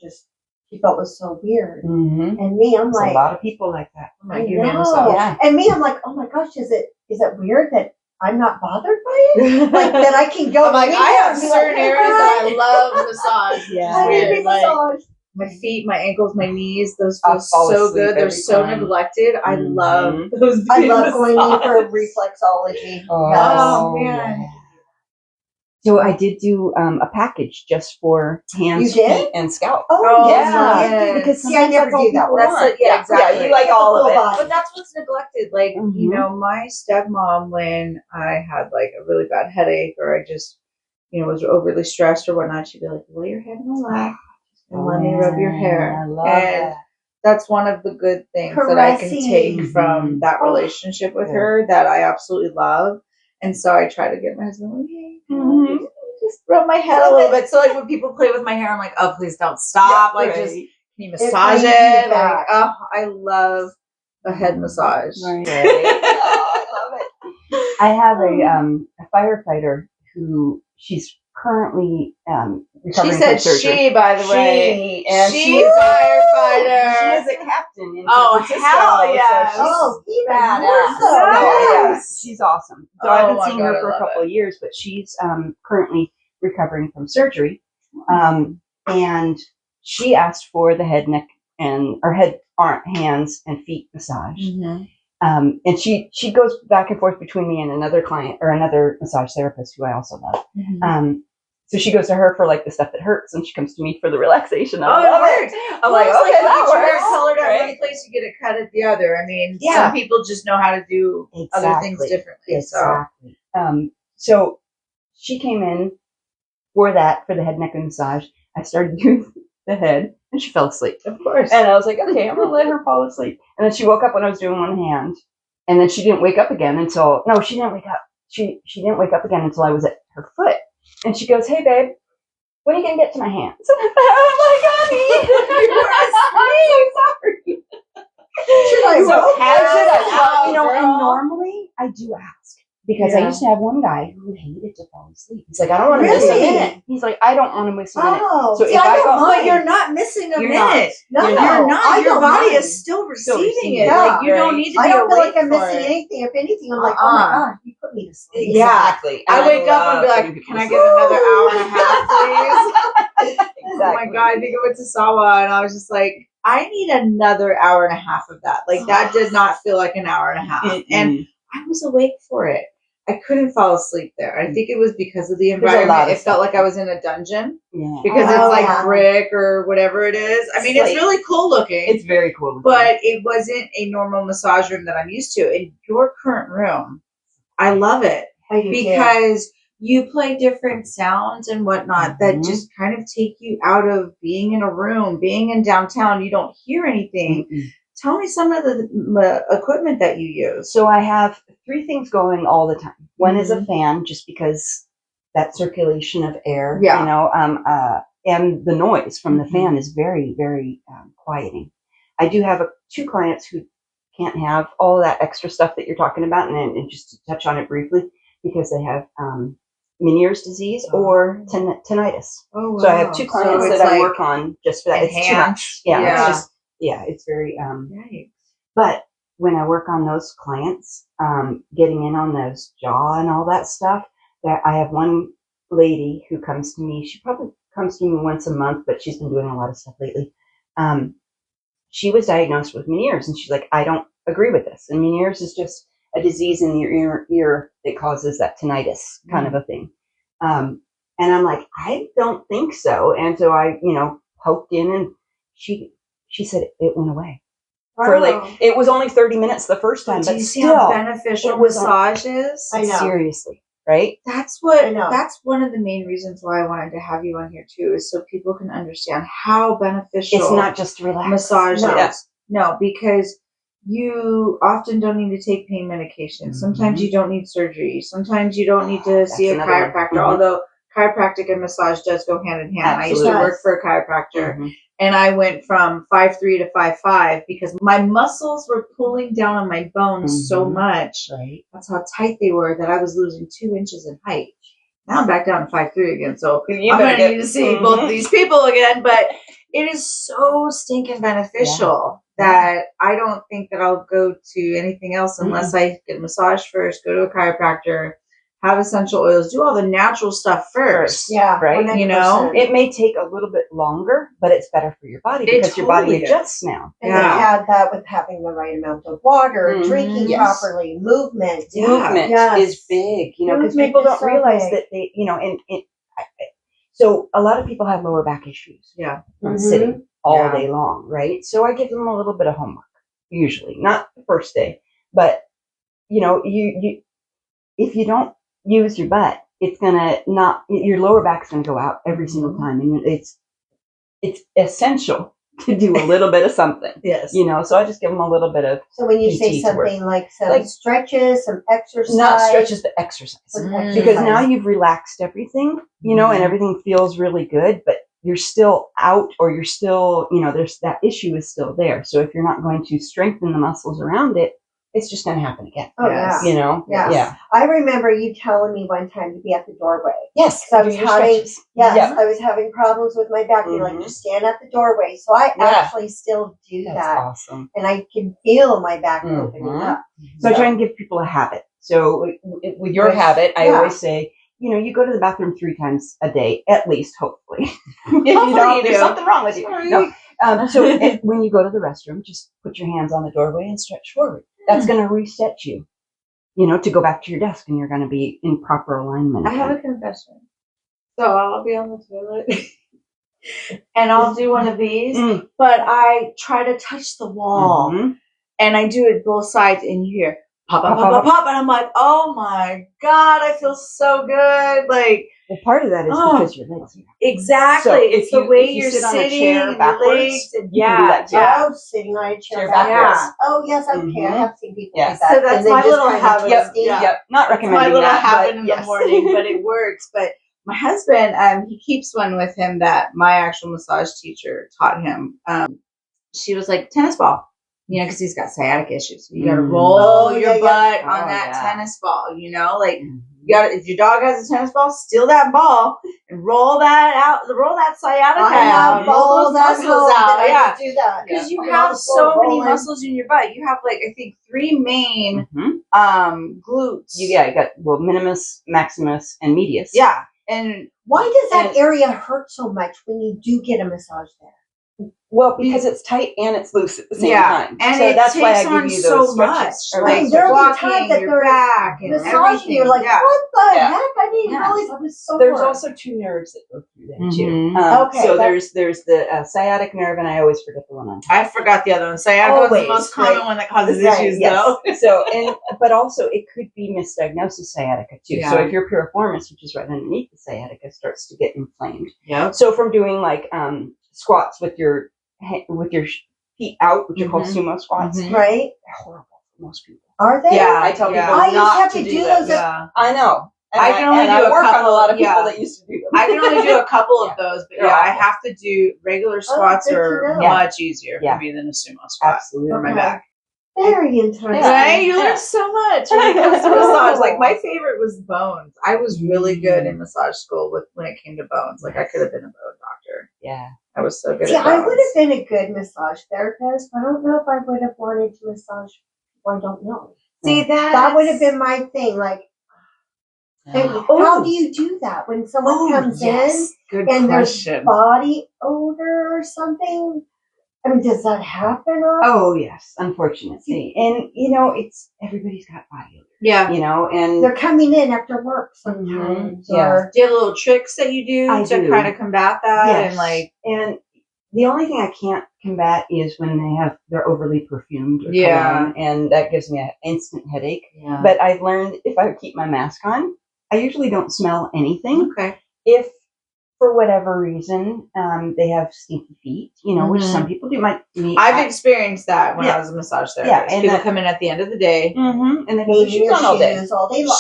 Speaker 4: she felt was so weird.
Speaker 3: Mm-hmm.
Speaker 4: And me, I'm like,
Speaker 3: a lot of people like that.
Speaker 2: Like, give me a massage.
Speaker 3: Yeah.
Speaker 4: And me, I'm like, oh my gosh, is it weird that I'm not bothered by it? Like that I can go.
Speaker 2: I'm like, I have certain areas that I love massage.
Speaker 3: Yeah.
Speaker 4: I need to be
Speaker 2: Like,
Speaker 4: massaged.
Speaker 2: my feet, my ankles, my knees, those
Speaker 3: I'll
Speaker 2: feel
Speaker 3: fall
Speaker 2: so
Speaker 3: asleep
Speaker 2: good. They're
Speaker 3: every
Speaker 2: so
Speaker 3: time.
Speaker 2: neglected. I love those.
Speaker 4: I love going in for
Speaker 2: massages.
Speaker 4: reflexology.
Speaker 2: Oh, man.
Speaker 3: Yeah. So I did do a package just for hands,
Speaker 4: You did?
Speaker 3: feet, and scalp.
Speaker 4: Oh,
Speaker 3: yeah.
Speaker 2: yeah.
Speaker 3: Because
Speaker 4: See, I never do that.
Speaker 2: That's it. Yeah, exactly.
Speaker 3: Yeah, you like all of
Speaker 4: Full
Speaker 3: it.
Speaker 4: body.
Speaker 2: But that's what's neglected. Like, my stepmom, when I had like a really bad headache or I just, was overly stressed or whatnot, she'd be like, lay your head in my lap and let me rub your hair.
Speaker 3: I love
Speaker 2: and
Speaker 3: that.
Speaker 2: that's one of the good things that I can take
Speaker 3: Caressing.
Speaker 2: from that relationship with her that I absolutely love. And so I try to get my husband, like, hey, just rub my head a little bit. So like when people play with my hair, I'm like, oh, please don't stop. Like, just can you massage it? Like, oh, I love a head massage.
Speaker 3: Right. I love it. I have a firefighter who she's currently recovering
Speaker 2: She said
Speaker 3: from surgery.
Speaker 2: she, by the way.
Speaker 3: And
Speaker 2: She's a firefighter.
Speaker 3: She is a captain in
Speaker 2: Oh,
Speaker 3: San Francisco,
Speaker 2: hell yeah.
Speaker 3: so she's
Speaker 4: Oh, even
Speaker 3: badass.
Speaker 4: more so.
Speaker 3: Yeah,
Speaker 4: Yes.
Speaker 3: she's awesome. So
Speaker 2: Oh
Speaker 3: I haven't
Speaker 2: my
Speaker 3: seen
Speaker 2: God,
Speaker 3: her
Speaker 2: I
Speaker 3: for a
Speaker 2: love
Speaker 3: couple of years, but she's currently recovering from surgery. And she asked for the head, neck, or head, arm, hands, and feet massage.
Speaker 2: Mm-hmm.
Speaker 3: And she goes back and forth between me and another client or another massage therapist who I also love.
Speaker 2: Mm-hmm.
Speaker 3: So she goes to her for like the stuff that hurts, and she comes to me for the relaxation. I
Speaker 2: Oh,
Speaker 3: love
Speaker 2: it
Speaker 3: it.
Speaker 2: works.
Speaker 3: I'm
Speaker 2: Well,
Speaker 3: like,
Speaker 2: it's
Speaker 3: okay,
Speaker 2: you
Speaker 3: that get your hair
Speaker 2: works.
Speaker 3: colored at
Speaker 2: Right?
Speaker 3: one
Speaker 2: Place, you get it cut at the other. I mean,
Speaker 3: Yeah.
Speaker 2: some people just know how to do other things differently.
Speaker 3: Exactly. So she came in for the head, neck, and massage. I started doing the head, and she fell asleep.
Speaker 2: So, of course.
Speaker 3: And I was like, okay, I'm gonna let her fall asleep. And then she woke up when I was doing one hand, and then she didn't wake up again until she didn't wake up. She didn't wake up again until I was at her foot, and she goes, "Hey, babe, when are you gonna get to my hands?" I'm like, "Honey, I'm so sorry."
Speaker 4: Should I rope
Speaker 3: Well,
Speaker 4: her?
Speaker 3: and normally I do ask. Because I used to have one guy who hated to fall asleep. He's like, I don't want to miss a
Speaker 4: Really?
Speaker 3: minute. He's like, I don't want to miss a minute.
Speaker 4: Oh,
Speaker 3: So
Speaker 4: see,
Speaker 3: if
Speaker 4: I
Speaker 3: I
Speaker 4: don't
Speaker 3: go-
Speaker 4: mind.
Speaker 2: But you're not missing a
Speaker 3: You're
Speaker 2: minute.
Speaker 4: No,
Speaker 3: You're
Speaker 2: You're not.
Speaker 4: I
Speaker 2: Your
Speaker 4: don't
Speaker 2: body
Speaker 4: mind.
Speaker 2: is still receiving
Speaker 3: receiving
Speaker 2: it.
Speaker 3: it.
Speaker 2: Like, you
Speaker 3: Right.
Speaker 2: don't need to
Speaker 4: I
Speaker 2: be
Speaker 4: don't feel like
Speaker 2: awake
Speaker 4: I'm
Speaker 2: for
Speaker 4: missing
Speaker 2: it.
Speaker 4: anything. If anything, I'm like, oh my God, you put me to sleep.
Speaker 2: Yeah.
Speaker 3: Exactly.
Speaker 2: I wake up and be like, can I get another hour and a half, please?
Speaker 3: Exactly.
Speaker 2: Oh my God, I think I went to Sawa and I was just like, I need another hour and a half of that. Like, that did not feel like an hour and a half. And I was awake for it. I couldn't fall asleep there. I think it was because of the environment. It felt like I was in a dungeon because it's like brick or whatever it is. I mean, it's really cool looking.
Speaker 3: It's very cool.
Speaker 2: But it wasn't a normal massage room that I'm used to. In your current room, I love it because you play different sounds and whatnot that just kind of take you out of being in a room, being in downtown. You don't hear anything. Tell me some of the equipment that you use.
Speaker 3: So I have 3 things going all the time. One is a fan, just because that circulation of air, and the noise from the fan is very, very quieting. I do have 2 clients who can't have all that extra stuff that you're talking about, and just to touch on it briefly, because they have Meniere's disease or tinnitus. Oh, wow. So I have 2 clients that I work on just for that. It's too much. Yeah. It's just, it's very, but when I work on those clients, getting in on those jaw and all that stuff, that I have one lady who comes to me. She probably comes to me once a month, but she's been doing a lot of stuff lately. She was diagnosed with Meniere's, and she's like, I don't agree with this. And Meniere's is just a disease in your ear that causes that tinnitus kind of a thing. And I'm like, I don't think so. And so I, poked in, and she said it went away. Wow. For it was only 30 minutes the first time, but
Speaker 2: do you
Speaker 3: still,
Speaker 2: see how beneficial massage is?
Speaker 4: I know.
Speaker 3: Seriously. right?
Speaker 2: That's what.
Speaker 4: I know.
Speaker 2: That's one of the main reasons why I wanted to have you on here too, is so people can understand how beneficial
Speaker 3: It's not just to relax.
Speaker 2: massage
Speaker 4: No.
Speaker 2: is. No, because you often don't need to take pain medication. Sometimes you don't need surgery. Sometimes you don't need to see a
Speaker 3: another one.
Speaker 2: chiropractor. Although chiropractic and massage does go hand in hand. I used to
Speaker 3: Absolutely.
Speaker 2: work for a chiropractor. And I went from 5'3" to 5'5" because my muscles were pulling down on my bones so much.
Speaker 3: Right.
Speaker 2: That's how tight they were that I was losing 2 inches in height. Now I'm back down to 5'3" again. So I'm going to need to see both of these people again. But it is so stinking beneficial that I don't think that I'll go to anything else unless I get a massage first, go to a chiropractor, have essential oils, do all the natural stuff first.
Speaker 4: Yeah.
Speaker 3: Right.
Speaker 4: 100%.
Speaker 2: You know?
Speaker 3: It may take a little bit longer, but it's better for your body because your body
Speaker 2: totally
Speaker 3: adjusts now.
Speaker 4: And they had that with having the right amount of water, drinking properly, movement.
Speaker 2: Yeah.
Speaker 3: Movement is big, you know, because
Speaker 4: Movement
Speaker 3: people
Speaker 4: is
Speaker 3: don't
Speaker 4: so
Speaker 3: realize
Speaker 4: big.
Speaker 3: that they, you know, so a lot of people have lower back issues from sitting all day long, right? So I give them a little bit of homework, usually, not the first day, but you know, you if you don't use your butt, it's gonna your lower back's gonna go out every single time, and it's essential to do a little bit of something.
Speaker 2: Yes.
Speaker 3: You know, so I just give them a little bit of
Speaker 4: So when you say
Speaker 3: PT to work.
Speaker 4: something like some stretches, some exercise.
Speaker 3: Not stretches, but exercise.
Speaker 4: some
Speaker 3: Because
Speaker 4: exercise.
Speaker 3: now you've relaxed everything, you know, and everything feels really good, but you're still out, or you're still, you know, there's that issue is still there. So if you're not going to strengthen the muscles around it, it's just going to happen again.
Speaker 4: Oh, yeah.
Speaker 3: You know?
Speaker 4: Yes.
Speaker 3: Yeah.
Speaker 4: I remember you telling me one time to be at the doorway.
Speaker 3: Yes.
Speaker 4: So I was
Speaker 3: do your
Speaker 4: having,
Speaker 3: stretches.
Speaker 4: I was having problems with my back. You're like, just stand at the doorway. So I actually still do
Speaker 3: That's
Speaker 4: that.
Speaker 3: awesome.
Speaker 4: And I can feel my back opening up.
Speaker 3: So I try and give people a habit. So with your habit, I always say, you know, you go to the bathroom 3 times a day, at least, hopefully. If you don't, there's something wrong with you. No. So when you go to the restroom, just put your hands on the doorway and stretch forward. That's going to reset you, you know, to go back to your desk, and you're going to be in proper alignment.
Speaker 2: I have a confession. So I'll be on the toilet and I'll do one of these, but I try to touch the wall and I do it both sides, and you hear pop, pop, pop, pop, pop, and I'm like, oh my God, I feel so good. Like,
Speaker 3: well, part of that is because your legs are up.
Speaker 2: Exactly.
Speaker 3: So
Speaker 2: it's the way you're
Speaker 3: sit on a
Speaker 2: sitting
Speaker 3: chair
Speaker 2: and
Speaker 3: backwards,
Speaker 2: your legs. And
Speaker 3: you can do that too.
Speaker 4: Oh, sitting on a chair backwards. Oh, yes, okay. I have seen people do that.
Speaker 2: So that's
Speaker 4: And they
Speaker 2: my
Speaker 4: just
Speaker 2: little
Speaker 4: kind of
Speaker 2: habit.
Speaker 4: twist it.
Speaker 3: Yep. Not recommending
Speaker 2: my little
Speaker 3: that,
Speaker 2: habit
Speaker 3: but
Speaker 2: in the morning, but it works. But my husband, he keeps one with him that my actual massage teacher taught him. She was like, tennis ball. You know, because he's got sciatic issues. So you got to roll your butt on that tennis ball. You know, like you got. If your dog has a tennis ball, steal that ball and roll that out. Roll that sciatica out. Roll those muscles out. Yeah,
Speaker 4: do that
Speaker 2: because you have so many muscles in your butt. You have like I think 3 main glutes.
Speaker 3: You got minimus, maximus, and medius.
Speaker 2: Yeah, and
Speaker 4: why does that area hurt so much when you do get a massage there?
Speaker 3: Well, because it's tight and it's loose at the same time.
Speaker 2: And
Speaker 3: so that's why I
Speaker 2: takes
Speaker 3: give you
Speaker 2: so
Speaker 3: those
Speaker 2: much.
Speaker 3: stretches.
Speaker 2: Like
Speaker 4: there are
Speaker 2: walking,
Speaker 4: times that
Speaker 2: your
Speaker 4: they're
Speaker 2: back and
Speaker 4: massaging,
Speaker 2: everything.
Speaker 4: you're like, what the heck? I didn't realize I was sore.
Speaker 3: There's also 2 nerves that go through there too.
Speaker 4: Okay,
Speaker 3: so there's the sciatic nerve, and I always forget the one on top.
Speaker 2: I forgot the other one. Sciatica is the most common one that causes issues, though.
Speaker 3: So but also it could be misdiagnosed sciatica too.
Speaker 2: Yeah.
Speaker 3: So if your piriformis, which is right underneath the sciatica, starts to get inflamed.
Speaker 2: Yeah.
Speaker 3: So from doing like squats with your feet out, which are called sumo squats,
Speaker 4: right?
Speaker 3: They're horrible for most people.
Speaker 4: Are they?
Speaker 3: Yeah, I tell people
Speaker 4: I used
Speaker 3: not
Speaker 4: to have to do
Speaker 3: that.
Speaker 4: those.
Speaker 2: Yeah.
Speaker 3: I know. And
Speaker 2: I can only do a
Speaker 3: work
Speaker 2: couple.
Speaker 3: on a lot of people
Speaker 2: Yeah.
Speaker 3: that used to do them.
Speaker 2: I can only do a couple of those, but I have to do regular squats
Speaker 4: good to
Speaker 2: are
Speaker 4: know.
Speaker 2: much easier for me than a sumo squat
Speaker 3: Absolutely.
Speaker 2: for my back.
Speaker 4: Very interesting.
Speaker 2: Right? You learn so much when it comes to massage. Like my favorite was bones. I was really good in massage school when it came to bones. Like I could have been a bone doctor.
Speaker 3: Yeah.
Speaker 2: I was so good
Speaker 4: See,
Speaker 2: at bones.
Speaker 4: I would have been a good massage therapist, but I don't know if I would have wanted to massage people I don't know.
Speaker 2: See,
Speaker 4: that would have been my thing. Like, how do you do that when someone comes in
Speaker 2: Good
Speaker 4: and
Speaker 2: question.
Speaker 4: there's body odor or something? I mean, does that happen?
Speaker 3: Oh yes, unfortunately, and you know, everybody's got body odor.
Speaker 2: Yeah,
Speaker 3: you know, and
Speaker 4: they're coming in after work sometimes.
Speaker 3: Yeah.
Speaker 2: Do you have little tricks that you do to kind of combat that?
Speaker 3: Yes. And the only thing I can't combat is when they're overly perfumed. Or cologne, and that gives me an instant headache.
Speaker 2: Yeah.
Speaker 3: But I've learned if I keep my mask on, I usually don't smell anything.
Speaker 2: Okay.
Speaker 3: If for whatever reason they have stinky feet, which some people do.
Speaker 2: I've experienced that when I was a massage therapist.
Speaker 3: Yeah, and
Speaker 2: people come in at the end of the day,
Speaker 3: and they have shoes on all day.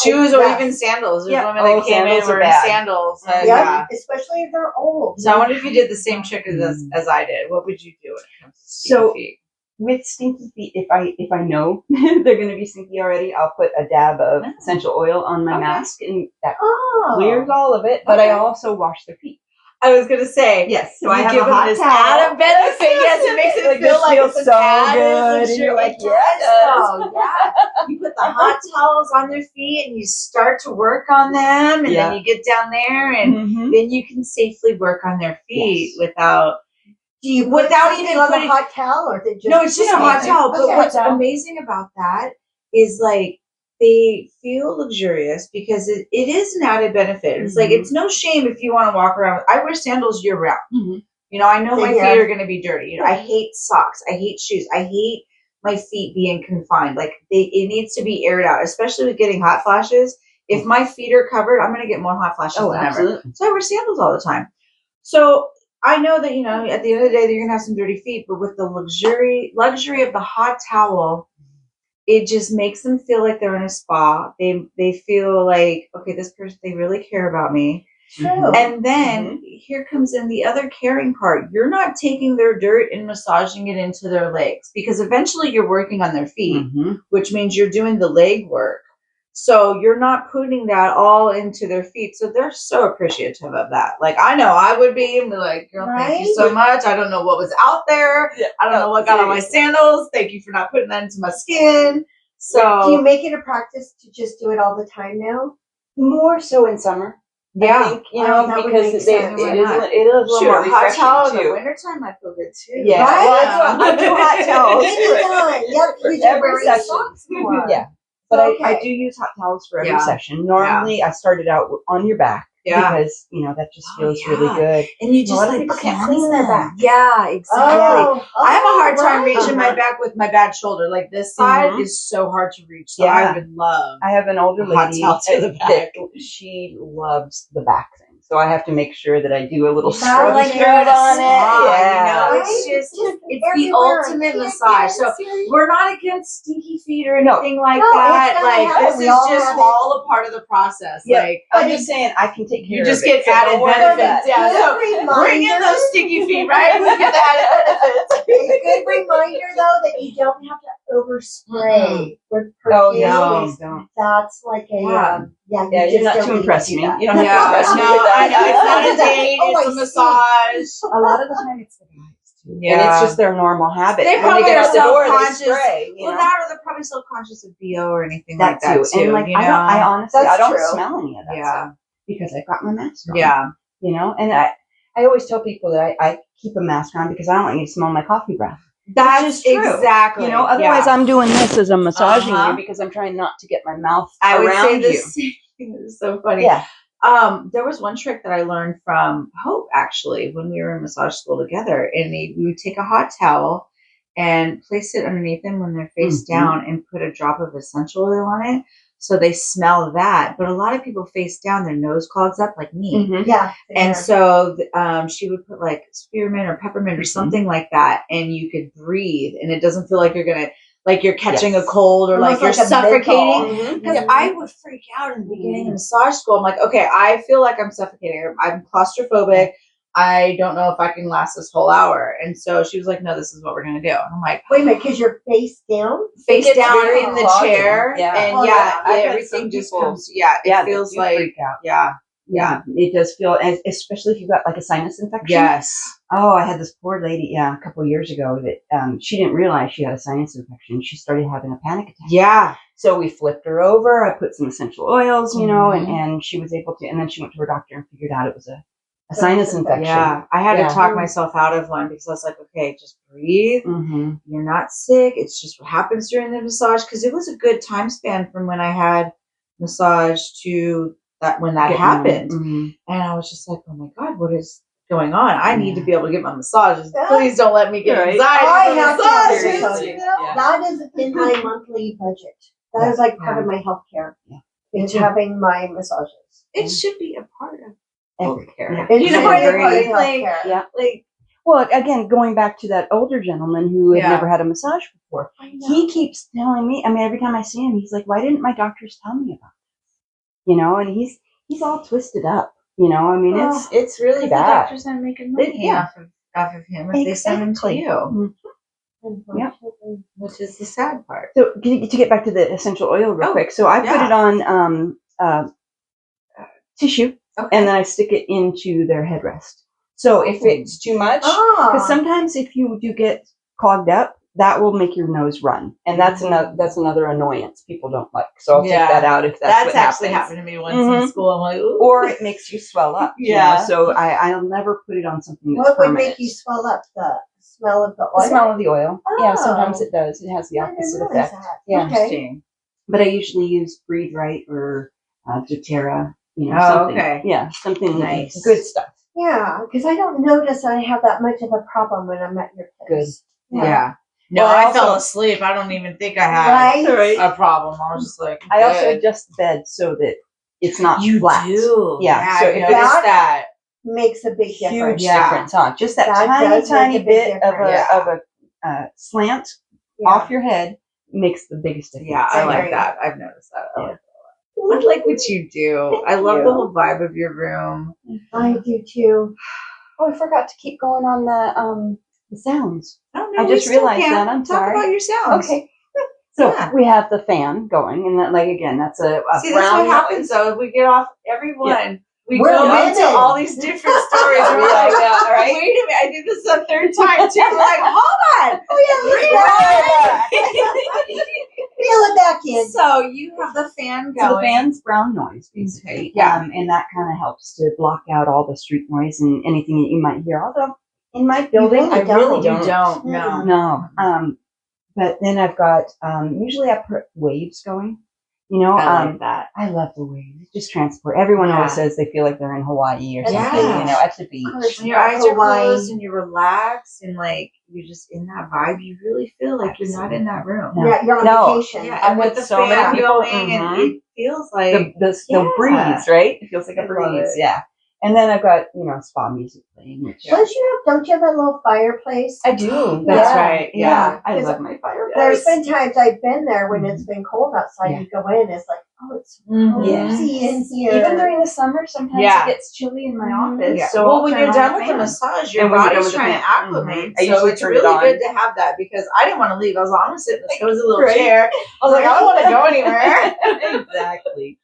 Speaker 2: Shoes or even sandals. There's women that came in wearing sandals.
Speaker 4: Especially if they're old.
Speaker 2: So I wonder if you did the same trick as I did. What would you do when it comes to stinky feet?
Speaker 3: With stinky feet, if I know they're going to be stinky already, I'll put a dab of essential oil on my mask, and that clears all of it. But I also wash their feet.
Speaker 2: I was going to say,
Speaker 3: yes. So
Speaker 2: I have a hot towel. Added benefit. Yes, it makes it feel like it's
Speaker 3: so good. And you're like,
Speaker 2: You put the hot towels on their feet, and you start to work on them, and then you get down there, and then you can safely work on their feet without. Without even
Speaker 4: on a hot towel, or is it just
Speaker 2: no, it's just a hot towel. But what's amazing about that is like they feel luxurious because it is an added benefit. It's like it's no shame if you want to walk around. I wear sandals year round. I know my feet are going to be dirty. I hate socks. I hate shoes. I hate my feet being confined. Like it needs to be aired out, especially with getting hot flashes. If my feet are covered, I'm going to get more hot flashes than ever. So I wear sandals all the time. So I know that, at the end of the day, that you're going to have some dirty feet, but with the luxury of the hot towel, it just makes them feel like they're in a spa. They feel like, okay, this person, they really care about me.
Speaker 4: True.
Speaker 2: And then here comes in the other caring part. You're not taking their dirt and massaging it into their legs, because eventually you're working on their feet, which means you're doing the leg work. So you're not putting that all into their feet. So they're so appreciative of that. Like, I know I would be like, girl, thank you so much. I don't know what was out there. I don't know what got on my sandals. Thank you for not putting that into my skin. So
Speaker 4: do you make it a practice to just do it all the time now?
Speaker 3: More so in summer.
Speaker 2: Yeah.
Speaker 3: I think, because it is a little more refreshing
Speaker 2: hot towel
Speaker 3: too.
Speaker 2: in the wintertime, I feel good too.
Speaker 3: Yeah.
Speaker 4: Right?
Speaker 3: Well, I do hot towels.
Speaker 4: Every session.
Speaker 3: Yeah. But I do use hot towels for every session. Normally, I started out on your back because, that just feels really good.
Speaker 2: And you just
Speaker 3: a lot of people can't clean their back.
Speaker 2: Yeah, exactly. I have a hard time reaching my back with my bad shoulder. Like this side is so hard to reach. So I would love.
Speaker 3: I have an older lady that she loves the back thing. So I have to make sure that I do a little stroke on it.
Speaker 2: It's the ultimate massage. So we're not against stinky feet or anything like that. Like this is just all a part of the process.
Speaker 3: Yeah.
Speaker 2: Like
Speaker 3: I'm just saying, I can take care of it.
Speaker 2: You just get added benefits. Yeah. So bring in those stinky feet, right? We get the added benefits.
Speaker 4: It's a good reminder though that you don't have to overspray with perfume.
Speaker 3: No, don't.
Speaker 4: That's like a
Speaker 3: you're not to impress me. You don't have to impress me.
Speaker 2: I know it's not a date. It's a massage.
Speaker 3: A lot of the time, it's the guys too.
Speaker 2: Yeah.
Speaker 3: And it's just their normal habit.
Speaker 2: They
Speaker 3: when they get out the door, they
Speaker 2: spray.
Speaker 3: spray.
Speaker 2: That or they're probably self-conscious of BO or anything
Speaker 3: like that too. And like, I honestly, I don't smell any of that stuff because I've got my mask on.
Speaker 2: Yeah.
Speaker 3: And I always tell people that I keep a mask on because I don't want you to smell my coffee breath.
Speaker 2: That's true. Exactly.
Speaker 3: Otherwise I'm doing this as I'm massaging you because I'm trying not to get my mouth around you.
Speaker 2: This is so funny.
Speaker 3: Yeah.
Speaker 2: There was one trick that I learned from Hope actually when we were in massage school together, and we would take a hot towel and place it underneath them when they're face down and put a drop of essential oil on it. So they smell that. But a lot of people face down, their nose clogs up like me.
Speaker 4: Yeah.
Speaker 2: And so she would put like spearmint or peppermint or something like that. And you could breathe and it doesn't feel like you're catching a cold or
Speaker 4: almost
Speaker 2: like you're suffocating.
Speaker 4: Because
Speaker 2: I would freak out in the beginning of massage school. I'm like, okay, I feel like I'm suffocating. I'm claustrophobic. I don't know if I can last this whole hour. And so she was like, no, this is what we're going to do. And I'm like,
Speaker 4: wait a minute, because you're face down?
Speaker 2: Face down in the chair.
Speaker 3: Yeah.
Speaker 2: And everything just comes, it feels like,
Speaker 3: freak out.
Speaker 2: Yeah.
Speaker 3: It does feel, especially if you've got like a sinus infection.
Speaker 2: Yes.
Speaker 3: Oh, I had this poor lady, a couple of years ago that she didn't realize she had a sinus infection. She started having a panic attack.
Speaker 2: Yeah.
Speaker 3: So we flipped her over. I put some essential oils, and she was able to, and then she went to her doctor and figured out it was a sinus infection.
Speaker 2: Yeah. I had to talk myself out of one because I was like, okay, just breathe. You're not sick. It's just what happens during the massage. Because it was a good time span from when I had massage to that when that happened. And I was just like, oh my God, what is going on? I need to be able to get my massages. Please don't let me get anxiety.
Speaker 4: I have massages. That is in my monthly budget. That is like part of my healthcare. is having my massages.
Speaker 2: It should be a part of
Speaker 3: Every
Speaker 2: healthcare.
Speaker 3: yeah.
Speaker 4: It's
Speaker 2: You know what I
Speaker 4: very
Speaker 2: mean? Like,
Speaker 4: healthcare.
Speaker 3: Yeah.
Speaker 2: like,
Speaker 3: Well, again, going back to that older gentleman who had never had a massage before, he keeps telling me. I mean, every time I see him, he's like, "Why didn't my doctors tell me about this?" You know, and he's all twisted up. You know, I mean, it's really bad.
Speaker 2: The doctors aren't making money off of him if they send him to you.
Speaker 3: Yeah.
Speaker 2: Which is the sad part.
Speaker 3: So to get back to the essential oil real quick, so I put it on tissue, and then I stick it into their headrest. So if it's too much, because sometimes if you do get clogged up, that will make your nose run, and that's another annoyance people don't like. So I'll take that out if that's what
Speaker 2: actually
Speaker 3: happens.
Speaker 2: happened to me once in school. I'm like, ooh.
Speaker 3: Or it makes you swell up. You know? So I'll never put it on something that's
Speaker 4: What would
Speaker 3: permanent.
Speaker 4: make you swell up? The smell of the oil?
Speaker 3: The smell of the oil. Yeah,
Speaker 4: Oh.
Speaker 3: sometimes it does. It has the
Speaker 4: I didn't
Speaker 3: opposite
Speaker 4: realize
Speaker 3: effect.
Speaker 4: that.
Speaker 3: Yeah.
Speaker 4: Okay.
Speaker 3: But I usually use Breathe Right or doTERRA. You know, something. Yeah, something
Speaker 2: nice.
Speaker 3: Good stuff.
Speaker 4: Yeah, because I don't notice I have that much of a problem when I'm at your place.
Speaker 3: Good.
Speaker 2: Yeah. No,
Speaker 3: Well,
Speaker 2: I fell asleep. I don't even think I had a problem. I was just like,
Speaker 3: I also adjust the bed so that it's not flat.
Speaker 2: Do.
Speaker 3: Yeah. So
Speaker 2: I noticed that
Speaker 4: makes a big difference.
Speaker 3: Huge difference, huh? Just that tiny bit of a slant off your head makes the biggest difference.
Speaker 2: Yeah, I like that. I've noticed that. I like what you do. I love the whole vibe of your room.
Speaker 4: I do too.
Speaker 3: Oh, I forgot to keep going on the sounds.
Speaker 2: Oh, no,
Speaker 3: I just realized that. I'm sorry.
Speaker 2: Talk about your sounds.
Speaker 3: Okay. So we have the fan going, and that, like, again, that's a
Speaker 2: See,
Speaker 3: brown
Speaker 2: that's what
Speaker 3: noise.
Speaker 2: happens though. If we get off everyone.
Speaker 3: Yeah.
Speaker 2: We
Speaker 4: We're
Speaker 2: go
Speaker 4: women.
Speaker 2: into all these different stories. We're like,
Speaker 3: right?
Speaker 2: wait a minute, I did this the third time too. We're like, hold on.
Speaker 4: Reel it back in.
Speaker 2: So you have the fan going.
Speaker 3: So the fan's brown noise, basically. And that kind of helps to block out all the street noise and anything that you might hear. Although in my building, I really don't. No. But then I've got, usually I put waves going. You know,
Speaker 2: I like that.
Speaker 3: I love the waves. It's just transport. Everyone always says they feel like they're in Hawaii or something, you know, at the beach.
Speaker 2: When your eyes are closed and you relax and like you're just in that vibe, you really feel like you're not in that room.
Speaker 4: No. Yeah, you're on vacation.
Speaker 2: Yeah, and with the
Speaker 3: so
Speaker 2: fan
Speaker 3: many people,
Speaker 2: going, and it feels like
Speaker 3: the breeze, right? It feels like a breeze. Yeah. And then I've got, you know, spa music playing. Which
Speaker 4: Don't you have a little fireplace?
Speaker 3: I do.
Speaker 2: That's right.
Speaker 3: Yeah. I love my fireplace.
Speaker 4: There's been times I've been there when it's been cold outside. You go in, it's like, oh, it's cozy in here.
Speaker 3: Even during the summer, sometimes it gets chilly in my office.
Speaker 2: Yeah.
Speaker 3: So
Speaker 2: well, when you're done with the massage, your body's trying to acclimate. So it's really good to have that because I didn't want to leave. I was like, I'm going to sit in this cozy little chair. I was like, I don't want to go anywhere.
Speaker 3: Exactly.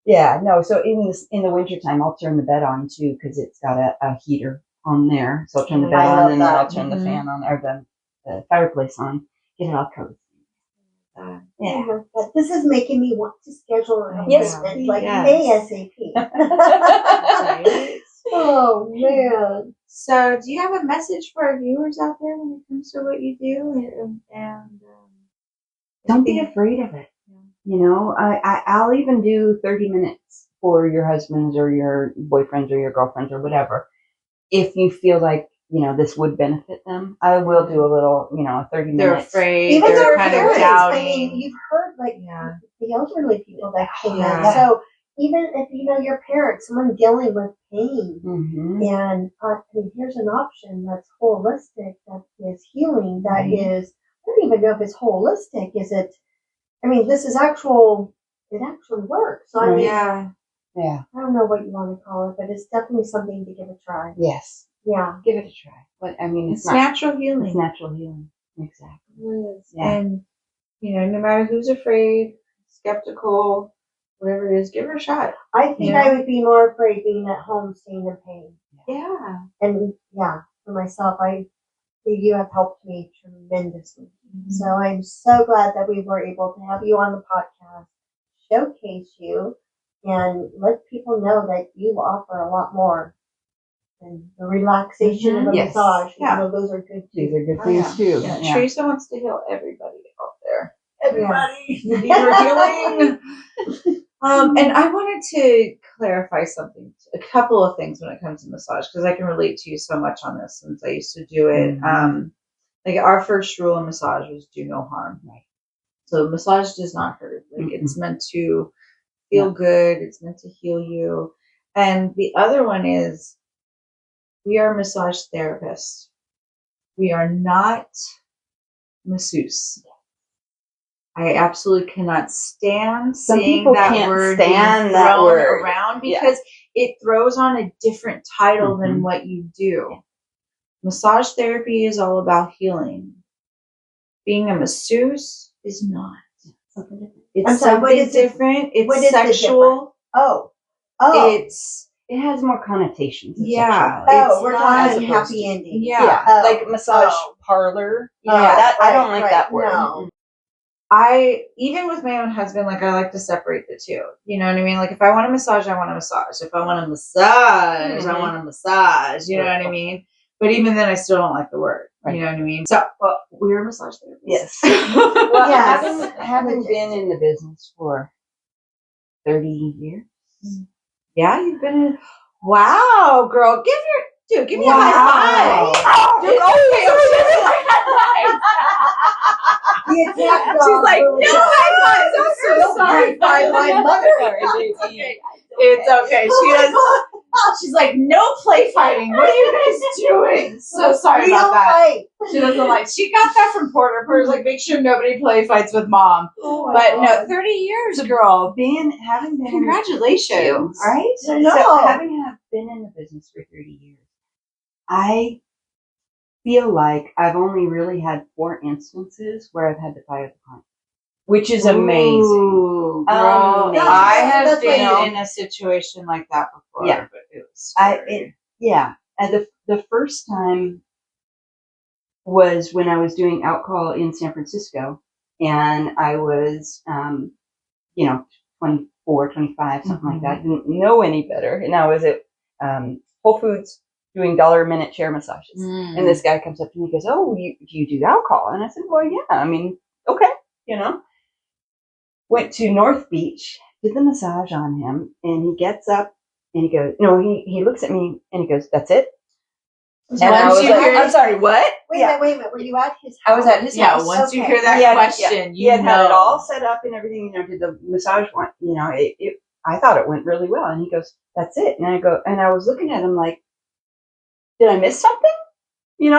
Speaker 3: Yeah, no, so in the wintertime, I'll turn the bed on too because it's got a heater on there. So I'll turn the bed on and then I'll turn the fan on or the fireplace on, get it all cozy.
Speaker 4: But this is making me want to schedule an appointment like ASAP. Oh, man.
Speaker 2: So do you have a message for our viewers out there when it comes to what you do? And
Speaker 3: don't be afraid of it. You know, I'll even do 30 minutes for your husbands or your boyfriends or your girlfriends or whatever. If you feel like, you know, this would benefit them, I will do a little, you know, 30 minutes.
Speaker 2: They're afraid.
Speaker 4: Even
Speaker 2: they're
Speaker 4: kind
Speaker 2: of doubting.
Speaker 4: I mean, you've heard like the elderly people that came in. So even if, you know, your parents, someone dealing with pain, and I mean, here's an option that's holistic, that is healing, that is, I don't even know if it's holistic. Is it? I mean, this is actual, it actually works. So, I mean, I don't know what you want to call it, but it's definitely something to give a try.
Speaker 3: Yes.
Speaker 4: Yeah.
Speaker 3: Give it a try. But I mean, it's
Speaker 2: natural healing.
Speaker 3: It's natural healing. Exactly.
Speaker 2: It is. Yeah. And, you know, no matter who's afraid, skeptical, whatever it is, give her a shot.
Speaker 4: I think I would be more afraid being at home staying in pain.
Speaker 2: Yeah.
Speaker 4: And for myself, you have helped me tremendously. So I'm so glad that we were able to have you on the podcast, showcase you, and let people know that you offer a lot more than the relaxation of a massage. Yeah. You know, those are good too.
Speaker 3: These are good things too.
Speaker 2: Yeah. Teresa wants to heal everybody out there. Everybody. You need her healing. And I wanted to clarify something, a couple of things when it comes to massage, because I can relate to you so much on this since I used to do it. Like our first rule in massage was do no harm. Right. So massage does not hurt. Like it's meant to feel good. It's meant to heal you. And the other one is, we are massage therapists. We are not masseuse. I absolutely cannot stand
Speaker 3: Some
Speaker 2: saying
Speaker 3: people
Speaker 2: that
Speaker 3: can't
Speaker 2: word
Speaker 3: stand
Speaker 2: being
Speaker 3: that
Speaker 2: thrown
Speaker 3: word.
Speaker 2: around because it throws on a different title than what you do.
Speaker 3: Yeah.
Speaker 2: Massage therapy is all about healing. Being a masseuse is not. It's something different. It's sexual.
Speaker 4: Oh.
Speaker 2: It
Speaker 3: has more connotations. Of
Speaker 2: yeah.
Speaker 3: sexuality.
Speaker 4: We're talking happy ending.
Speaker 2: Yeah.
Speaker 3: Like massage parlor. I don't like that word.
Speaker 4: No.
Speaker 2: Even with my own husband, like I like to separate the two. You know what I mean? Like if I want a massage, I want a massage. If I want a massage, I want a massage. You know what I mean? But even then, I still don't like the word. Right. You know what I mean? So, we're massage therapists.
Speaker 3: Yes. Well, having been in the business for 30 years.
Speaker 2: Yeah, you've been in. Wow, girl, give me a high five. Dude, she's like, no high fives. I'm so sorry. My mother. It's okay. She does. She's like, no play fighting. What are you guys doing? So sorry about that. Fight. She doesn't like. She got that from Porter. Porter's like, make sure nobody play fights with mom. Oh but God. No, 30 years, girl.
Speaker 3: Having been
Speaker 2: congratulations.
Speaker 3: Right?
Speaker 2: I know.
Speaker 3: So having been in the business for 30 years, I feel like I've only really had 4 instances where I've had to fire the client, which is amazing.
Speaker 2: Ooh, I have been in a situation like that before.
Speaker 3: Yeah,
Speaker 2: but it was
Speaker 3: And the first time was when I was doing outcall in San Francisco, and I was, 24, 25, something like that. Didn't know any better, and I was at Whole Foods doing $1 a minute chair massages. And this guy comes up to me and goes, "Oh, do you do alcohol?" And I said, "Well, yeah. I mean, okay, Went to North Beach, did the massage on him, and he gets up and he goes, he looks at me and he goes, "That's it?" And I was like, "I'm sorry, what?"
Speaker 4: Wait a minute. Were you at his house?
Speaker 3: I was at his house.
Speaker 2: Once you hear that question,
Speaker 3: he had it all set up and everything, did the massage one. I thought it went really well. And he goes, "That's it." And I was looking at him like, did I miss something? Did I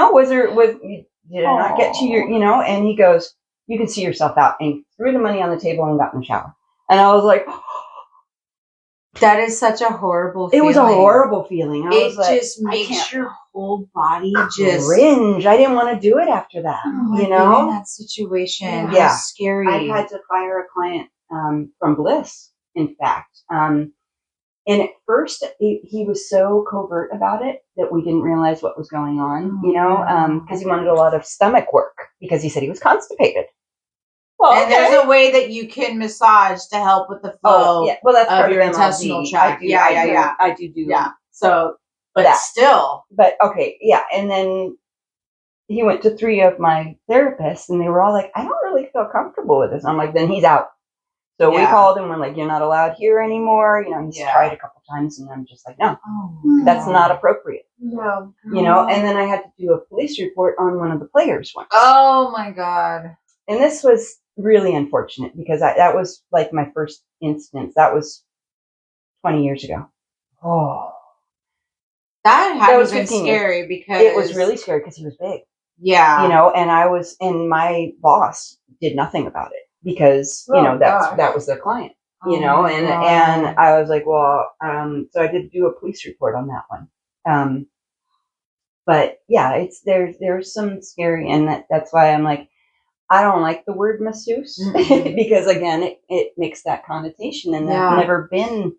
Speaker 3: not get to your, and he goes, "You can see yourself out," and he threw the money on the table and got in the shower. And I was like,
Speaker 2: that is such a horrible feeling.
Speaker 3: It was a horrible feeling.
Speaker 2: It just makes your whole body just
Speaker 3: cringe. I didn't want to do it after that.
Speaker 2: In that situation.
Speaker 3: Yeah.
Speaker 2: How scary.
Speaker 3: I had to fire a client from Bliss, in fact. And at first, he was so covert about it that we didn't realize what was going on, because he wanted a lot of stomach work because he said he was constipated. Well,
Speaker 2: and there's a way that you can massage to help with the flow
Speaker 3: well, that's
Speaker 2: of your intestinal tract.
Speaker 3: I do.
Speaker 2: Yeah. So, but still.
Speaker 3: But okay, yeah. And then he went to 3 of my therapists, and they were all like, "I don't really feel comfortable with this." I'm like, "Then he's out." So we called him. We're like, "You're not allowed here anymore." He's tried a couple times, and I'm just like, "No, that's not appropriate."
Speaker 4: No.
Speaker 3: And then I had to do a police report on one of the players once.
Speaker 2: Oh my God.
Speaker 3: And this was really unfortunate because that was like my first instance. That was 20 years ago. Oh.
Speaker 2: That was scary because
Speaker 3: it was really scary because he was big.
Speaker 2: Yeah.
Speaker 3: And my boss did nothing about it because, that was their client, and I was like, well, so I did do a police report on that one. But yeah, there's some scary, and that's why I'm like, I don't like the word masseuse because again, it makes that connotation, and I've never been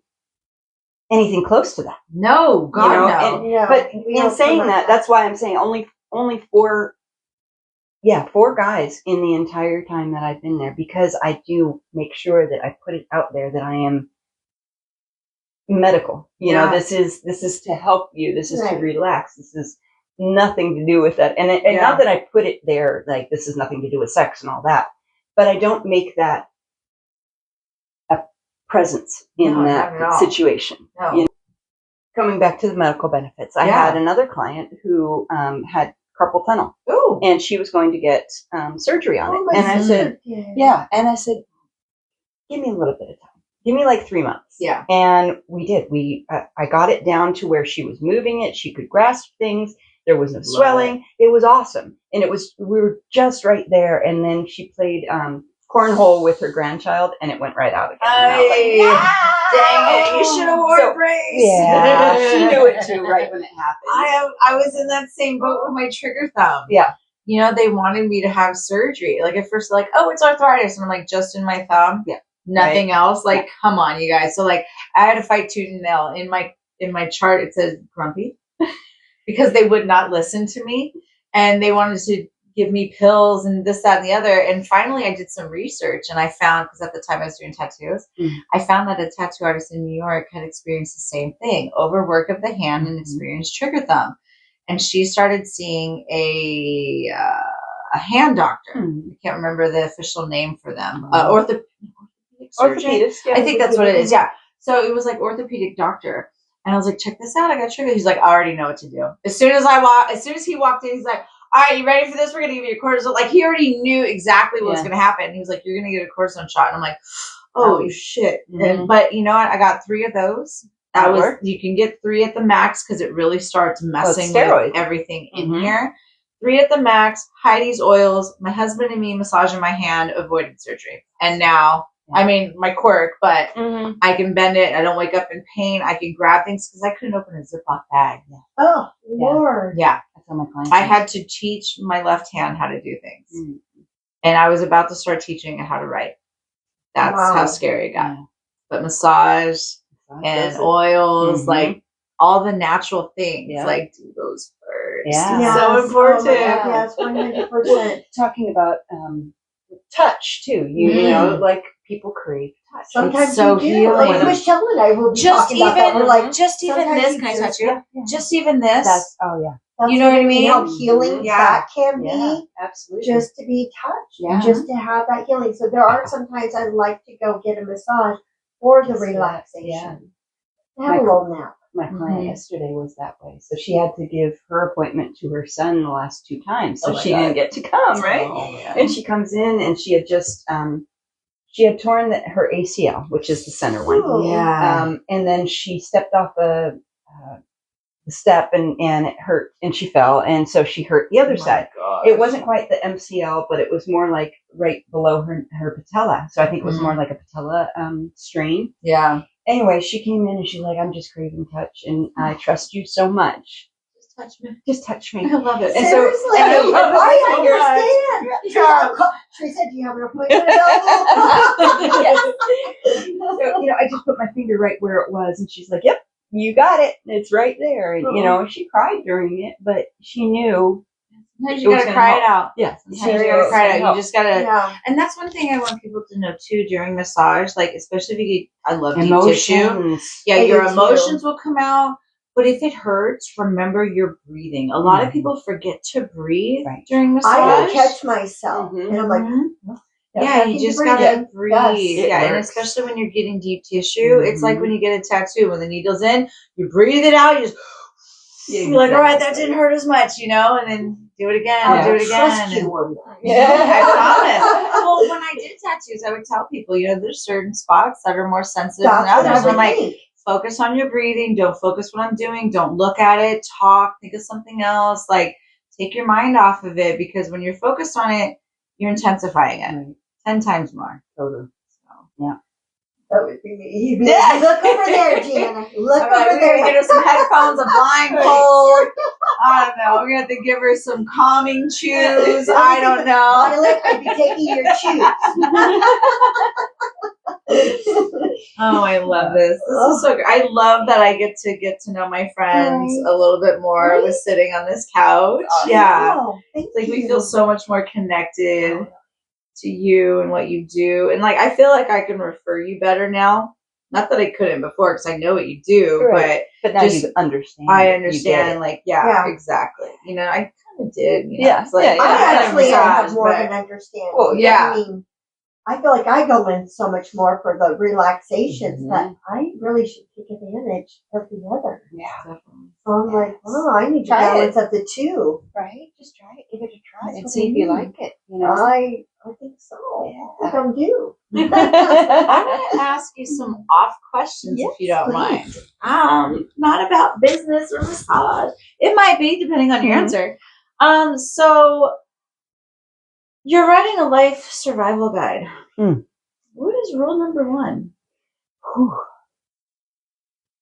Speaker 3: anything close to that.
Speaker 2: No, God, no.
Speaker 3: But in saying that, that's why I'm saying only 4 guys in the entire time that I've been there, because I do make sure that I put it out there that I am medical. This is to help you. This is to relax. This is nothing to do with that. And not that I put it there, like this is nothing to do with sex and all that, but I don't make that a presence in that situation.
Speaker 2: No.
Speaker 3: Coming back to the medical benefits, I had another client who had carpal tunnel.
Speaker 2: Ooh.
Speaker 3: And she was going to get surgery on it. And I said, and I said, give me a little bit of time. give me like 3 months.
Speaker 2: Yeah.
Speaker 3: And we did. I got it down to where she was moving it. She could grasp things. There was no swelling. It was awesome. And we were just right there. And then she played cornhole with her grandchild, and it went right out again. And I was like,
Speaker 2: dang it, you should have worn a brace.
Speaker 3: Yeah, she knew it too right when it happened.
Speaker 2: I was in that same boat with my trigger thumb.
Speaker 3: Yeah.
Speaker 2: You know, they wanted me to have surgery. Like at first, like, oh, it's arthritis. And I'm like, just in my thumb.
Speaker 3: Yeah.
Speaker 2: Nothing else. Like, come on, you guys. So like I had to fight tooth and nail. In my chart it says grumpy because they would not listen to me, and they wanted to give me pills and this, that, and the other. And finally I did some research, and I found, because at the time I was doing tattoos, I found that a tattoo artist in New York had experienced the same thing, overwork of the hand and experienced trigger thumb. And she started seeing a hand doctor. I can't remember the official name for them. Orthopedic surgeon.
Speaker 3: Yeah,
Speaker 2: I think that's what it is. Yeah. So it was like orthopedic doctor. And I was like, check this out. I got trigger. He's like, I already know what to do. As soon as he walked in, he's like, all right, you ready for this? We're going to give you a cortisone. Like, he already knew exactly what was going to happen. He was like, you're going to get a cortisone shot. And I'm like, oh shit. But you know what? I got 3 of those. You can get 3 at the max because it really starts messing with everything in here. 3 at the max, Heidi's oils, my husband and me massaging my hand, avoided surgery. And now, I mean, my quirk, but I can bend it. I don't wake up in pain. I can grab things because I couldn't open a Ziploc bag. Yeah.
Speaker 4: Oh, Lord.
Speaker 2: Yeah.
Speaker 3: That's how my clients
Speaker 2: I had to teach my left hand how to do things. And I was about to start teaching it how to write. That's how scary it got. But massage and oils, like all the natural things, like do those first.
Speaker 3: Yeah.
Speaker 2: So important.
Speaker 4: Yes, 100%.
Speaker 3: Talking about touch too. You know, like people crave touch.
Speaker 4: Sometimes
Speaker 2: so
Speaker 4: you do.
Speaker 2: healing.
Speaker 4: Like Michelle and I will be talking about that. We're like,
Speaker 2: just even
Speaker 4: sometimes
Speaker 2: this,
Speaker 4: you
Speaker 2: can I
Speaker 4: just-
Speaker 2: touch you?
Speaker 3: Yeah.
Speaker 2: Just even this.
Speaker 4: That's
Speaker 2: You know what I mean?
Speaker 4: How healing that can be.
Speaker 3: Yeah, absolutely.
Speaker 4: Just to be touched.
Speaker 3: Yeah.
Speaker 4: Just to have that healing. So there are sometimes I like to go get a massage for the relaxation. Have a little nap.
Speaker 3: My client yesterday was that way. So she had to give her appointment to her son the last 2 times. So she didn't get to come, right? And she comes in and she had just, she had torn her ACL, which is the center one. And then she stepped off the step and it hurt and she fell. And so she hurt the other side. It wasn't quite the MCL, but it was more like right below her patella. So I think it was more like a patella strain.
Speaker 2: Yeah.
Speaker 3: Anyway, she came in and she's like, I'm just craving touch and I trust you so much. Just touch me. Just touch me.
Speaker 2: I love it.
Speaker 4: And seriously, I understand. Teresa, do you have an appointment available?
Speaker 3: So, I just put my finger right where it was and she's like, yep, you got it. It's right there. And, she cried during it, but she knew.
Speaker 2: Sometimes you gotta cry it out.
Speaker 3: Yeah.
Speaker 2: Sometimes you gotta cry it out. You just gotta, and that's one thing I want people to know too during massage, like especially if you get, I love deep tissue. Yeah, your emotions will come out, but if it hurts, remember you're breathing. A lot of people forget to breathe during massage.
Speaker 4: I will catch myself, and I'm like,
Speaker 2: yeah, you just gotta breathe. And especially when you're getting deep tissue, it's like when you get a tattoo, when the needle's in, you breathe it out, you just. You're like, all right, that didn't hurt as much, and then do it again, do it again. I promise. Well, when I did tattoos, I would tell people, there's certain spots that are more sensitive than others. I'm like, focus on your breathing. Don't focus what I'm doing. Don't look at it. Talk. Think of something else. Like, take your mind off of it because when you're focused on it, you're intensifying it 10 times more.
Speaker 3: Totally.
Speaker 2: So,
Speaker 4: that would be me. He'd be like, look over there, Giana. Look over there.
Speaker 2: We're going to get her some headphones, a blindfold. I don't know. We're going to have to give her some calming chews. I don't know.
Speaker 4: I'd be taking your chews.
Speaker 2: Oh, I love this. This is so good. I love that I get to know my friends a little bit more with sitting on this couch. It's like we feel so much more connected to you and what you do. And like, I feel like I can refer you better now. Not that I couldn't before because I know what you do,
Speaker 3: but now you understand.
Speaker 2: I understand. Like, exactly. I kind of did. It's like,
Speaker 4: I actually have more of an understanding.
Speaker 2: Well,
Speaker 4: I mean, I feel like I go in so much more for the relaxations that I really should take advantage of the other.
Speaker 2: Yeah.
Speaker 4: So I'm like, I need to balance of the 2.
Speaker 3: Right? Just try it. Give it a try and see if you like it.
Speaker 4: I think so. I think I'm due.
Speaker 2: I want to ask you some off questions,
Speaker 3: Yes,
Speaker 2: if you don't
Speaker 3: please.
Speaker 2: mind. Not about business or massage. It might be, depending on your answer. So you're writing a life survival guide. What is rule number 1?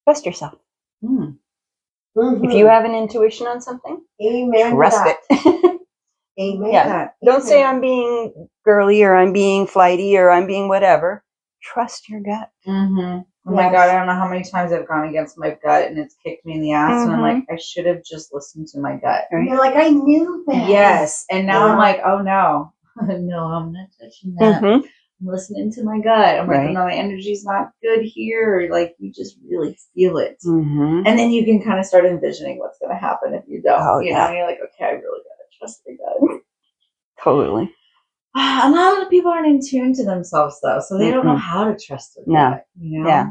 Speaker 3: Trust yourself.
Speaker 4: Mm-hmm.
Speaker 3: If you have an intuition on something,
Speaker 4: Amen.
Speaker 3: trust it.
Speaker 4: Amen.
Speaker 3: Yeah. Don't say I'm being girly or I'm being flighty or I'm being whatever. Trust your gut.
Speaker 2: Oh my God, I don't know how many times I've gone against my gut and it's kicked me in the ass. And I'm like, I should have just listened to my gut.
Speaker 4: And you're like, I knew that.
Speaker 2: Yes. And now I'm like, oh no. No, I'm not touching that. I'm listening to my gut. I'm like, no, my energy's not good here. Or like, you just really feel it. And then you can kind of start envisioning what's going to happen if you don't. You know, and you're like, okay, I really got to trust my gut.
Speaker 3: Totally.
Speaker 2: A lot of people aren't in tune to themselves, though, so they don't know how to trust their gut. You know?
Speaker 3: Yeah.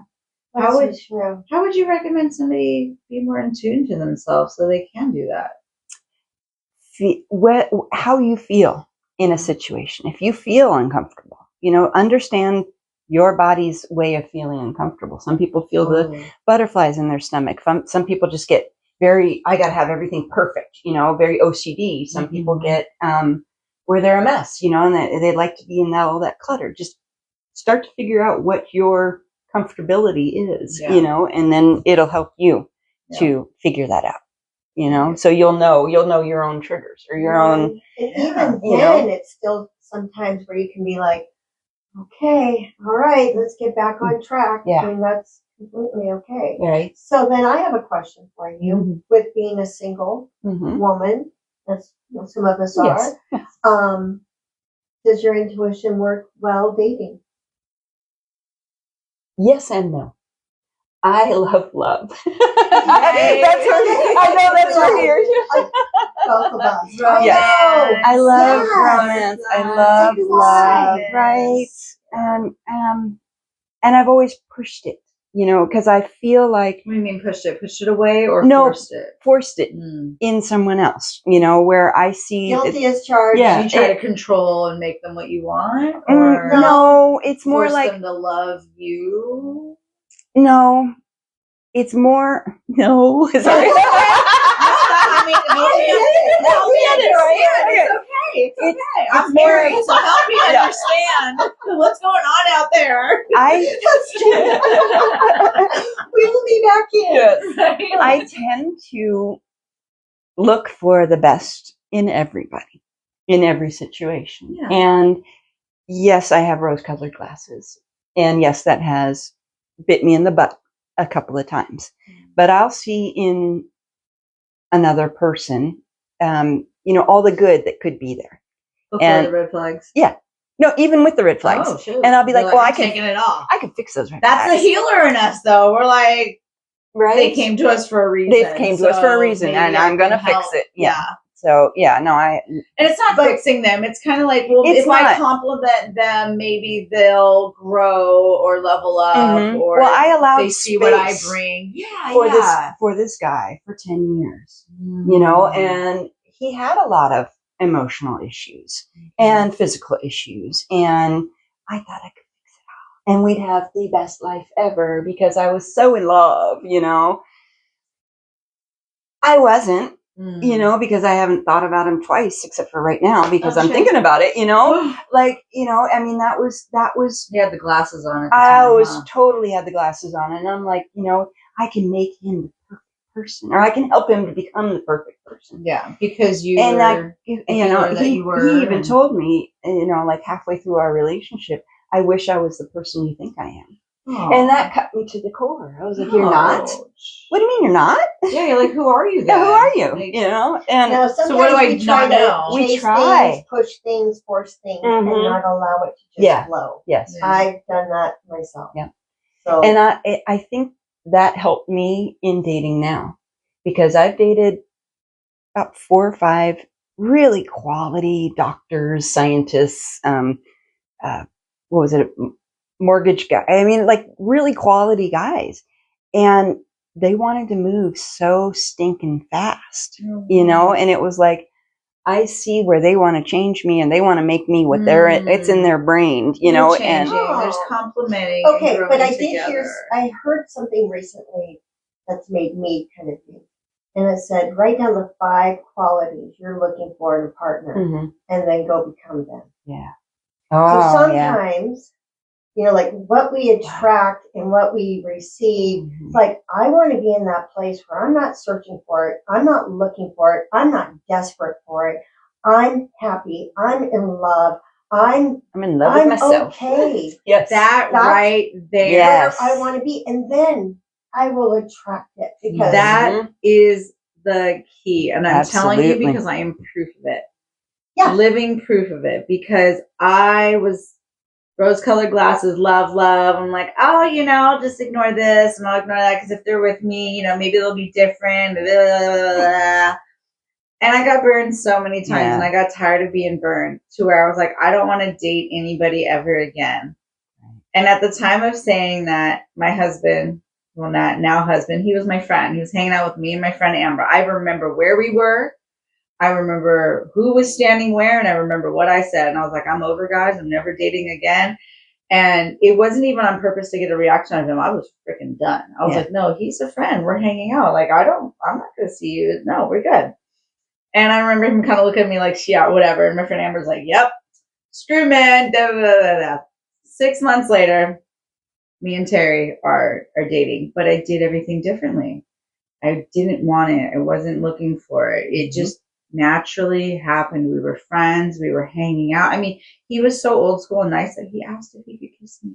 Speaker 2: How would you recommend somebody be more in tune to themselves so they can do that?
Speaker 3: How you feel in a situation. If you feel uncomfortable, understand your body's way of feeling uncomfortable. Some people feel the butterflies in their stomach. Some people just get I got to have everything perfect, very OCD. Some people get where they're a mess, and they like to be in all that clutter. Just start to figure out what your comfortability is, and then it'll help you to figure that out, so you'll know your own triggers or your own.
Speaker 4: And even then, it's still sometimes where you can be like, okay, all right, let's get back on track.
Speaker 3: Yeah.
Speaker 4: And that's completely okay.
Speaker 3: Right.
Speaker 4: So then I have a question for you. With being a single woman, as some of us are, does your intuition work well dating?
Speaker 3: Yes and no. I love love.
Speaker 4: That's what
Speaker 3: I know that's what here.
Speaker 4: Both of us, right?
Speaker 3: Yes. I love romance. I love love, right? And I've always pushed it, because I feel like.
Speaker 2: What do you mean pushed it? Pushed it away or
Speaker 3: forced it in someone else, where I see
Speaker 4: guilty as charged.
Speaker 2: Yeah, you try to control and make them what you want, or
Speaker 3: no, it's more
Speaker 2: force
Speaker 3: like
Speaker 2: them to love you.
Speaker 3: No, it's more. No, sorry.
Speaker 2: It's okay. I'm married, so help me understand what's going on out there.
Speaker 4: We will be back in.
Speaker 3: I tend to look for the best in everybody, in every situation. Yeah. And yes, I have rose-colored glasses. And yes, that has bit me in the butt a couple of times. But I'll see in another person, all the good that could be there.
Speaker 2: Before the red flags.
Speaker 3: Yeah. No, even with the red flags.
Speaker 2: Oh, shoot.
Speaker 3: And I'll be like,
Speaker 2: I'm taking it off.
Speaker 3: I can fix those red
Speaker 2: flags. That's the healer in us, though. We're like, they came to us for a reason.
Speaker 3: They came to us for a reason, and I'm going to fix it. Yeah. So, and
Speaker 2: it's not fixing them. It's kind of like, well, if I compliment them, maybe they'll grow or level up, or
Speaker 3: I allowed
Speaker 2: they see what I bring.
Speaker 3: For this guy for 10 years, and he had a lot of emotional issues and physical issues, and I thought I could fix it all, and we'd have the best life ever because I was so in love, I wasn't. Because I haven't thought about him twice, except for right now, because I'm thinking about it, that was.
Speaker 2: You had the glasses on.
Speaker 3: Totally had the glasses on. And I'm like, I can make him the perfect person, or I can help him to become the perfect person.
Speaker 2: Yeah. Because he
Speaker 3: even told me, like halfway through our relationship, I wish I was the person you think I am. Aww. And that cut me to the core. I was like, "You're not? What do you mean you're not?"
Speaker 2: Yeah, you're like, "Who are you then?"
Speaker 3: Yeah, who are you?
Speaker 4: And
Speaker 2: so what do I not know?
Speaker 4: We try, push things, force things, and not allow it to just flow.
Speaker 3: Yes,
Speaker 4: I've done that myself.
Speaker 3: Yeah.
Speaker 4: So,
Speaker 3: and I think that helped me in dating now, because I've dated about 4 or 5 really quality doctors, scientists. What was it? Mortgage guy. I mean, like really quality guys, and they wanted to move so stinking fast, and it was like, I see where they want to change me and they want to make me what it's in their brain, you know, and
Speaker 2: there's complimenting.
Speaker 4: Okay,
Speaker 2: and
Speaker 4: but I
Speaker 2: together.
Speaker 4: I heard something recently that's made me kind of think. And it said, write down the 5 qualities you're looking for in a partner and then go become them.
Speaker 3: Yeah.
Speaker 4: So sometimes, you know, like what we attract and what we receive, it's like, I want to be in that place where I'm not searching for it. I'm not looking for it. I'm not desperate for it. I'm happy. I'm in love. I'm
Speaker 3: in love with myself.
Speaker 4: Okay.
Speaker 3: Yes.
Speaker 2: That's right there.
Speaker 3: Yes.
Speaker 4: Where I want to be. And then I will attract it because
Speaker 2: that is the key. And I'm telling you because I am proof of it.
Speaker 4: Yeah.
Speaker 2: Living proof of it, because I was rose-colored glasses, love. I'm like, oh, you know, I'll just ignore this and I'll ignore that because if they're with me, you know, maybe they'll be different. And I got burned so many times and I got tired of being burned to where I was like, I don't want to date anybody ever again. And at the time of saying that, my husband, well, not now husband, he was my friend. He was hanging out with me and my friend Amber. I remember where we were. I remember who was standing where, and I remember what I said. And I was like, I'm over, guys. I'm never dating again. And it wasn't even on purpose to get a reaction out of him. I was freaking done. I was like, no, he's a friend. We're hanging out. Like, I'm not going to see you. No, we're good. And I remember him kind of looking at me like, yeah, whatever. And my friend Amber's like, yep, screw man. Da, da, da, da. 6 months later, me and Terry are dating, but I did everything differently. I didn't want it. I wasn't looking for it. It just naturally happened. We were friends. We were hanging out. I mean, he was so old school and nice that he asked if he could kiss me.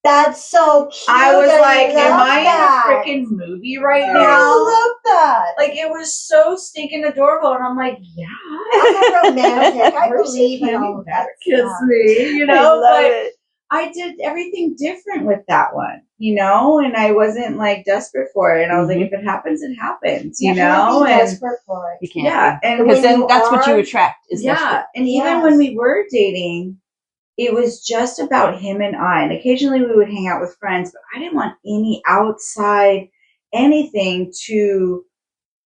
Speaker 4: That's so cute.
Speaker 2: I was like, am I in a freaking movie right now?
Speaker 4: I love that.
Speaker 2: Like, it was so stinking adorable. And I'm like, yeah.
Speaker 4: I'm a romantic. I believe in all of that.
Speaker 2: Kiss me, you know? But I did everything different with that one, you know? And I wasn't, like, desperate for it. And I was like, if it happens, it happens, you know?
Speaker 4: And desperate for it.
Speaker 3: You can't.
Speaker 2: Yeah. And
Speaker 3: because then that's what you attract. Is desperate.
Speaker 2: And even when we were dating, it was just about him and I. And occasionally we would hang out with friends, but I didn't want any outside anything to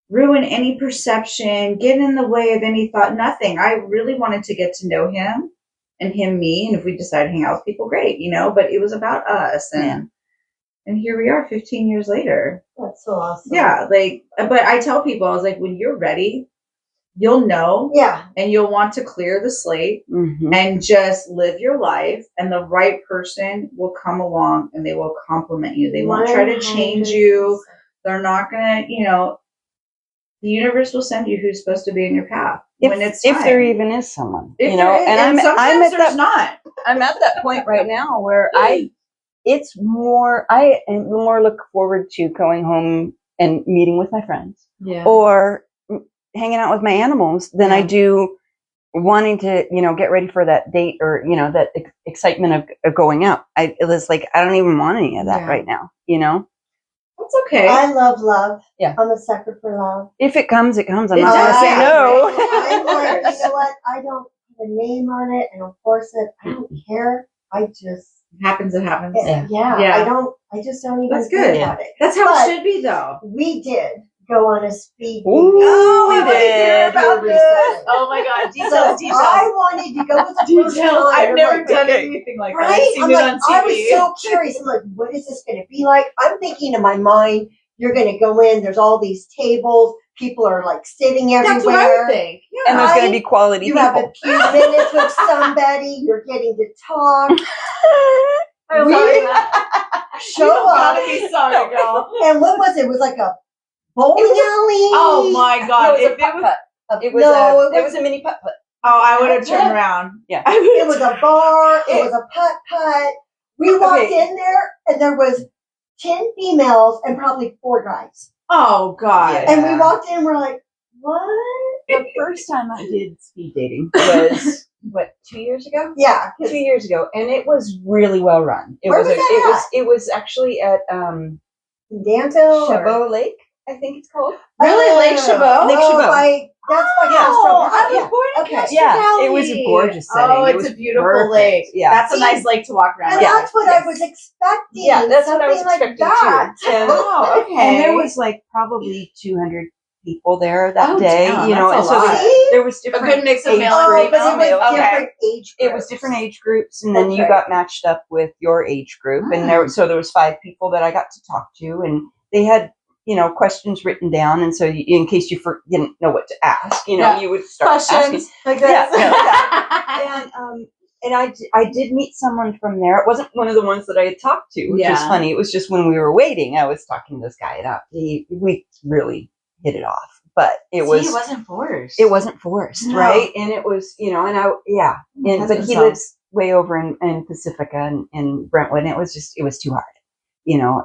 Speaker 2: ruin any perception, get in the way of any thought, nothing. I really wanted to get to know him and him me. And if we decided to hang out with people, great, you know, but it was about us. And here we are 15 years later.
Speaker 4: That's so awesome.
Speaker 2: Yeah. Like, but I tell people, I was like, when you're ready, you'll know.
Speaker 4: Yeah.
Speaker 2: And you'll want to clear the slate and just live your life. And the right person will come along and they will compliment you. They won't try to change you. They're not going to, you know, the universe will send you who's supposed to be in your path when it's time.
Speaker 3: If there even is someone,
Speaker 2: if
Speaker 3: you know,
Speaker 2: and I'm at that,
Speaker 3: I'm at that point right now where I am more look forward to going home and meeting with my friends or hanging out with my animals than I do wanting to, you know, get ready for that date or, you know, that excitement of going out. It was like, I don't even want any of that right now, you know?
Speaker 2: That's okay.
Speaker 4: I love love.
Speaker 3: Yeah.
Speaker 4: I'm a sucker for love.
Speaker 3: If it comes, it comes. I'm not going to say no.
Speaker 4: I'm like, you know what? I don't put a name on it. I don't force it. I don't care. I just...
Speaker 2: It happens.
Speaker 4: I just don't even think about it.
Speaker 2: That's how it should be, though.
Speaker 4: We did go on a speed date.
Speaker 2: Oh,
Speaker 3: we did.
Speaker 2: Oh my God. Details.
Speaker 4: I wanted to go with the first time.
Speaker 2: I've never done anything like that. I've seen it on TV.
Speaker 4: I was so curious. I'm like, what is this going to be like? I'm thinking in my mind, you're going to go in, there's all these tables, people are like sitting everywhere.
Speaker 2: That's what I would think. Yeah.
Speaker 3: And there's going to be quality people.
Speaker 4: You have a few minutes with somebody, you're getting to talk. Show up.
Speaker 2: Be sorry, girl.
Speaker 4: And what was it? It was like a bowling alley.
Speaker 2: Oh my God!
Speaker 3: It was a mini putt-putt.
Speaker 2: Oh, I would have turned around.
Speaker 3: Yeah.
Speaker 4: It was a bar. It was a putt-putt. We walked in there, and there was 10 females and probably 4 guys.
Speaker 2: Oh God!
Speaker 3: Yeah.
Speaker 4: And we walked in, and we're like, what?
Speaker 3: The first time I did speed dating was 2 years ago?
Speaker 4: Yeah,
Speaker 3: 2 years ago, and it was really well run.
Speaker 4: Where was that
Speaker 3: it was actually at
Speaker 4: Danville,
Speaker 3: Chabot Lake, I think it's called.
Speaker 2: Really, Lake Chabot?
Speaker 3: Lake Chabot.
Speaker 4: That's my
Speaker 2: I was born in Kennealy.
Speaker 3: Yeah, it was a gorgeous setting.
Speaker 2: Oh, it's
Speaker 3: was
Speaker 2: a beautiful
Speaker 3: perfect.
Speaker 2: lake.
Speaker 3: Yeah,
Speaker 2: that's a nice lake to walk around.
Speaker 4: And that's what I was expecting.
Speaker 3: Yeah, that's what I was expecting
Speaker 4: too.
Speaker 3: And,
Speaker 2: oh, okay.
Speaker 3: And there was like probably 200 people there that
Speaker 2: Oh,
Speaker 3: day,
Speaker 2: damn,
Speaker 3: you know, and
Speaker 2: that's a
Speaker 3: so
Speaker 2: lot.
Speaker 3: there was different
Speaker 2: good mix of
Speaker 3: age
Speaker 2: male and
Speaker 3: groups.
Speaker 4: but it was
Speaker 2: Okay.
Speaker 4: different age groups.
Speaker 3: It was different age groups, and then
Speaker 4: That's
Speaker 3: you
Speaker 4: right.
Speaker 3: got matched up with your age group, and there was 5 people that I got to talk to, and they had, you know, questions written down, and so in case you didn't know what to ask, you know, you would start asking.
Speaker 2: like this.
Speaker 3: And I did meet someone from there. It wasn't one of the ones that I had talked to, which was funny. It was just when we were waiting, I was talking to this guy, and we really hit it off. But it
Speaker 2: wasn't forced.
Speaker 3: It wasn't forced,
Speaker 2: No.
Speaker 3: right? And it was, you know, but he lives way over in Pacifica and Brentwood, and it was too hard, you know.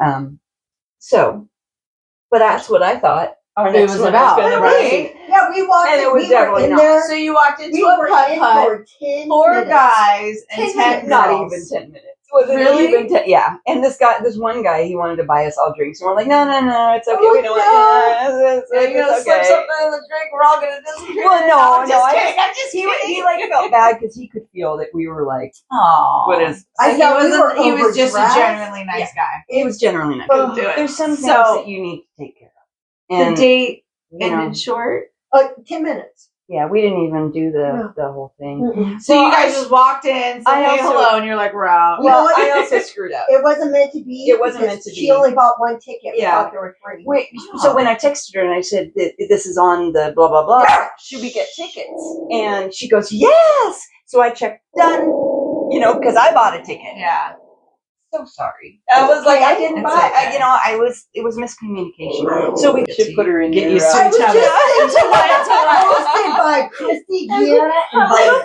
Speaker 3: But that's what I thought our next
Speaker 2: was
Speaker 3: one
Speaker 2: about,
Speaker 3: was gonna
Speaker 2: right?
Speaker 3: be.
Speaker 4: Yeah, we walked
Speaker 3: And
Speaker 4: in.
Speaker 3: it was
Speaker 4: We were
Speaker 3: definitely
Speaker 4: in
Speaker 3: not.
Speaker 4: there.
Speaker 2: So you walked into
Speaker 4: We
Speaker 2: a
Speaker 4: were
Speaker 2: putt
Speaker 4: in
Speaker 2: putt,
Speaker 4: for 10
Speaker 2: 4
Speaker 4: minutes.
Speaker 2: guys and
Speaker 4: 10
Speaker 2: 10
Speaker 4: minutes.
Speaker 3: Not
Speaker 2: girls.
Speaker 3: even 10 minutes. Wasn't
Speaker 2: Really?
Speaker 3: even 10. Yeah. And this one guy, he wanted to buy us all drinks. And we're like, no, it's okay.
Speaker 4: Oh,
Speaker 3: We don't
Speaker 4: no.
Speaker 3: it's
Speaker 2: You're gonna slip
Speaker 3: okay.
Speaker 2: something in the drink. We're all gonna disappear.
Speaker 3: Well, no,
Speaker 2: I'm just
Speaker 3: I
Speaker 2: kidding. I'm just
Speaker 3: He
Speaker 2: kidding.
Speaker 3: felt bad because he could feel that we were like,
Speaker 2: Aww.
Speaker 3: what is?
Speaker 4: I
Speaker 2: he
Speaker 4: thought we
Speaker 2: wasn't.
Speaker 4: were
Speaker 2: He was just a
Speaker 4: overdressed.
Speaker 2: genuinely nice guy.
Speaker 3: He was generally nice.
Speaker 4: Oh,
Speaker 2: do it.
Speaker 3: There's some things
Speaker 2: So-
Speaker 3: that you need to take care of. And,
Speaker 2: The date
Speaker 3: you know,
Speaker 2: ended short.
Speaker 4: 10 minutes.
Speaker 3: yeah, we didn't even do
Speaker 4: No.
Speaker 3: the whole thing.
Speaker 4: Mm-mm.
Speaker 2: So
Speaker 3: Well,
Speaker 2: you guys just walked in, said
Speaker 3: I
Speaker 2: hey,
Speaker 3: also-
Speaker 2: hello, and you're like, we're out.
Speaker 4: You know
Speaker 3: Well,
Speaker 4: what?
Speaker 3: I also screwed up.
Speaker 4: It wasn't meant to be.
Speaker 3: It wasn't
Speaker 4: because
Speaker 3: meant to
Speaker 4: She
Speaker 3: be.
Speaker 4: only bought one ticket. We
Speaker 3: Yeah.
Speaker 4: thought there were 3.
Speaker 3: Wait, so when I texted her and I said, this is on the blah, blah, blah, should we get tickets? And she goes, yes! So I checked, done, you know, because I bought a ticket.
Speaker 2: Yeah.
Speaker 3: So sorry. I was like, I didn't
Speaker 2: It's
Speaker 3: buy,
Speaker 2: okay.
Speaker 3: it was miscommunication. So we should put her in
Speaker 2: Get
Speaker 3: your,
Speaker 2: used to
Speaker 4: I
Speaker 2: each
Speaker 4: was
Speaker 2: other.
Speaker 4: just hosted by Kristy, Giana, and Bliss.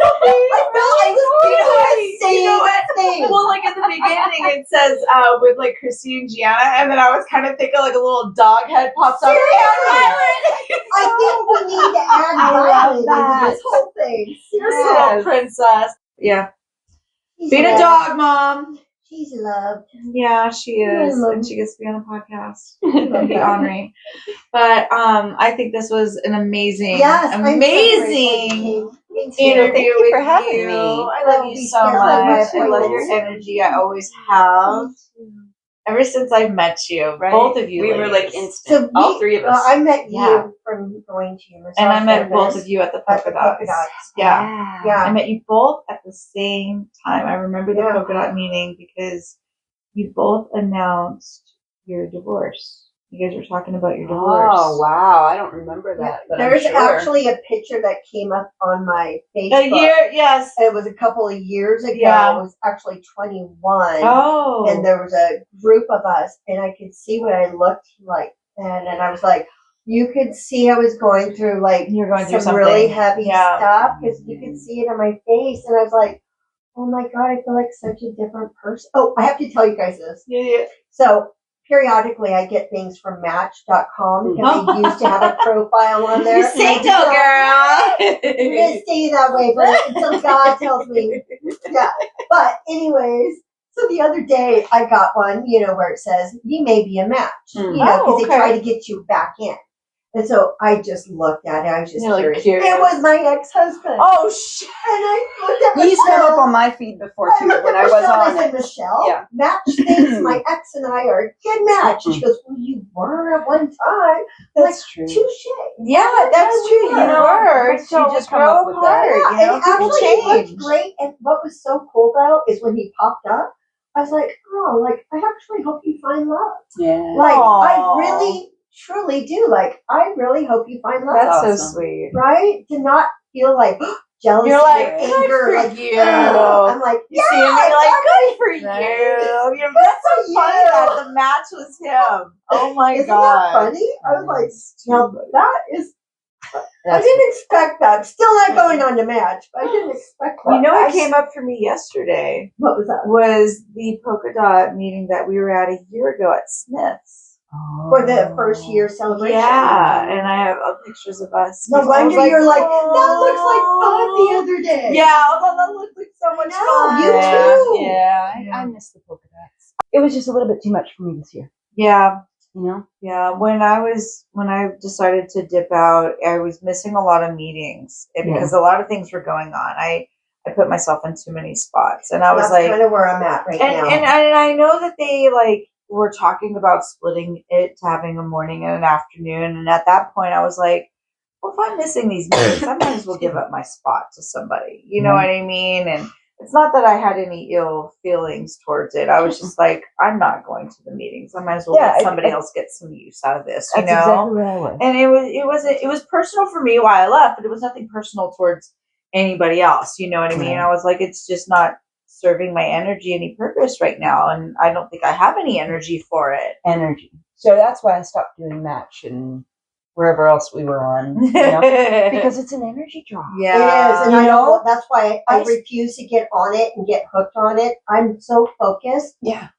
Speaker 4: I was
Speaker 2: You know what?
Speaker 4: thing.
Speaker 2: Well, like at the beginning, it says with like Kristy and Giana, and then I was kind of thinking like a little dog head pops up.
Speaker 4: Seriously? I think we need to add Violet into this whole thing. Seriously.
Speaker 2: Little princess. Yeah.
Speaker 4: She's
Speaker 2: Being a
Speaker 4: loved.
Speaker 2: dog mom.
Speaker 4: She's loved.
Speaker 2: Yeah, she is.
Speaker 4: I love
Speaker 2: And she gets to be on a podcast.
Speaker 4: Love
Speaker 2: That'd be
Speaker 4: that.
Speaker 2: honoring. But I think this was an amazing,
Speaker 4: Yes, I'm so
Speaker 2: amazing
Speaker 4: grateful you came.
Speaker 2: interview
Speaker 3: Thank you
Speaker 2: with
Speaker 3: for having
Speaker 2: you.
Speaker 3: me.
Speaker 2: I love
Speaker 4: Don't
Speaker 2: you
Speaker 4: be
Speaker 2: so
Speaker 4: scared of my
Speaker 2: much. I love your
Speaker 4: appointments.
Speaker 2: energy. I always have. Ever since I've met you,
Speaker 3: Right?
Speaker 2: both of you,
Speaker 3: We were like
Speaker 2: ladies.
Speaker 3: instant.
Speaker 4: So
Speaker 3: all 3 of us.
Speaker 4: I met you
Speaker 2: Yeah.
Speaker 4: from going to your massage
Speaker 2: and I met
Speaker 4: therapist
Speaker 2: both of you at the
Speaker 4: at
Speaker 2: polka
Speaker 4: the polka
Speaker 2: dots.
Speaker 4: dots.
Speaker 2: Yeah.
Speaker 4: Yeah.
Speaker 2: I met you both at the same time. I remember the
Speaker 4: Yeah.
Speaker 2: polka dot meeting because you both announced your divorce. You guys were talking about your divorce.
Speaker 3: Oh, wow. I don't remember that. But
Speaker 4: There's
Speaker 3: I'm sure.
Speaker 4: actually a picture that came up on my Facebook.
Speaker 2: A year, yes.
Speaker 4: It was a couple of years ago.
Speaker 2: Yeah.
Speaker 4: It was actually 21.
Speaker 2: Oh.
Speaker 4: And there was a group of us, and I could see what I looked like then. And I was like, you could see I was going through like
Speaker 2: You're going through
Speaker 4: some
Speaker 2: something.
Speaker 4: really heavy
Speaker 2: Yeah.
Speaker 4: stuff because you could see it on my face. And I was like, oh my God, I feel like such a different person. Oh, I have to tell you guys this.
Speaker 2: Yeah.
Speaker 4: So periodically I get things from Match.com because they used to have a profile on there.
Speaker 2: You're single, girl.
Speaker 4: I'm gonna stay that way, but until God tells me. Yeah. But anyways, so the other day I got one, where it says you may be a match, because
Speaker 2: Oh,
Speaker 4: they
Speaker 2: okay.
Speaker 4: try to get you back in. And so I just looked at it. I was just
Speaker 2: You're, like,
Speaker 4: curious.
Speaker 2: curious.
Speaker 4: It was my ex-husband.
Speaker 2: Oh, shit.
Speaker 4: And I looked at
Speaker 3: He's come
Speaker 4: Michelle.
Speaker 3: up on my feed before,
Speaker 4: I
Speaker 3: too,
Speaker 4: looked
Speaker 3: when
Speaker 4: at
Speaker 3: I was
Speaker 4: Michelle and
Speaker 3: on
Speaker 4: I
Speaker 3: it.
Speaker 4: said, Michelle,
Speaker 3: Yeah.
Speaker 4: Match thinks my ex and I are a good match. And she goes, well, you were at one time.
Speaker 3: That's true.
Speaker 4: Touche.
Speaker 2: Yeah, that's true. You were.
Speaker 3: but you just come up with that.
Speaker 4: Yeah,
Speaker 2: You know,
Speaker 4: and
Speaker 2: people
Speaker 4: actually it
Speaker 2: change.
Speaker 4: looked great. And what was so cool though is when he popped up, I was like, oh, like I actually hope you find love.
Speaker 3: Yeah.
Speaker 4: Like
Speaker 2: Aw.
Speaker 4: I really, truly do. Like I really hope you find love.
Speaker 2: That's so
Speaker 3: awesome.
Speaker 2: sweet.
Speaker 4: right. To not feel like jealousy
Speaker 2: You're like,
Speaker 4: or
Speaker 2: good
Speaker 4: anger.
Speaker 2: for
Speaker 4: Like
Speaker 2: you.
Speaker 4: I'm like,
Speaker 2: You
Speaker 4: yeah,
Speaker 2: see me like, good for
Speaker 4: Right.
Speaker 2: you. You're
Speaker 4: Good
Speaker 2: that's
Speaker 4: for
Speaker 2: so funny
Speaker 4: you.
Speaker 2: that the match was him. Oh my
Speaker 4: Isn't
Speaker 2: god.
Speaker 4: that funny? I was like, now that is. I
Speaker 3: That's-
Speaker 4: didn't expect that. Still not going on the match, but I didn't expect that.
Speaker 2: You know what came up for me yesterday
Speaker 4: What was that?
Speaker 2: was the polka dot meeting that we were at a year ago at Smith's.
Speaker 4: For the first year celebration.
Speaker 2: Yeah, and I have pictures of us.
Speaker 4: No
Speaker 2: I was
Speaker 4: wonder you're like, that
Speaker 2: "Oh."
Speaker 4: looks like fun the other day.
Speaker 2: Yeah, although that looked like so much
Speaker 4: No,
Speaker 2: fun.
Speaker 4: you too.
Speaker 3: Yeah,
Speaker 2: Yeah.
Speaker 3: I miss the polka dots. It was just a little bit too much for me this year,
Speaker 2: Yeah,
Speaker 3: you know?
Speaker 2: yeah. When I decided to dip out, I was missing a lot of meetings because a lot of things were going on. I put myself in too many spots, and I was
Speaker 4: That's
Speaker 2: like,
Speaker 4: kind of where I'm at right now.
Speaker 2: and I know that they like were talking about splitting it to having a morning and an afternoon. And at that point, I was like, well, if I'm missing these meetings, I might as well give up my spot to somebody. You know what I mean? And it's not that I had any ill feelings towards it. I was just like, I'm not going to the meetings. I might as well let somebody else get some use out of this. You know?
Speaker 3: Exactly where I was.
Speaker 2: And it was personal for me why I left, but it was nothing personal towards anybody else. You know what I mean? I was like, it's just not serving my energy any purpose right now, and I don't think I have any energy for it.
Speaker 3: So that's why I stopped doing Match and wherever else we were on, because it's an energy draw.
Speaker 4: Yeah, it is, and I know that's why I refuse to get on it and get hooked on it. I'm so focused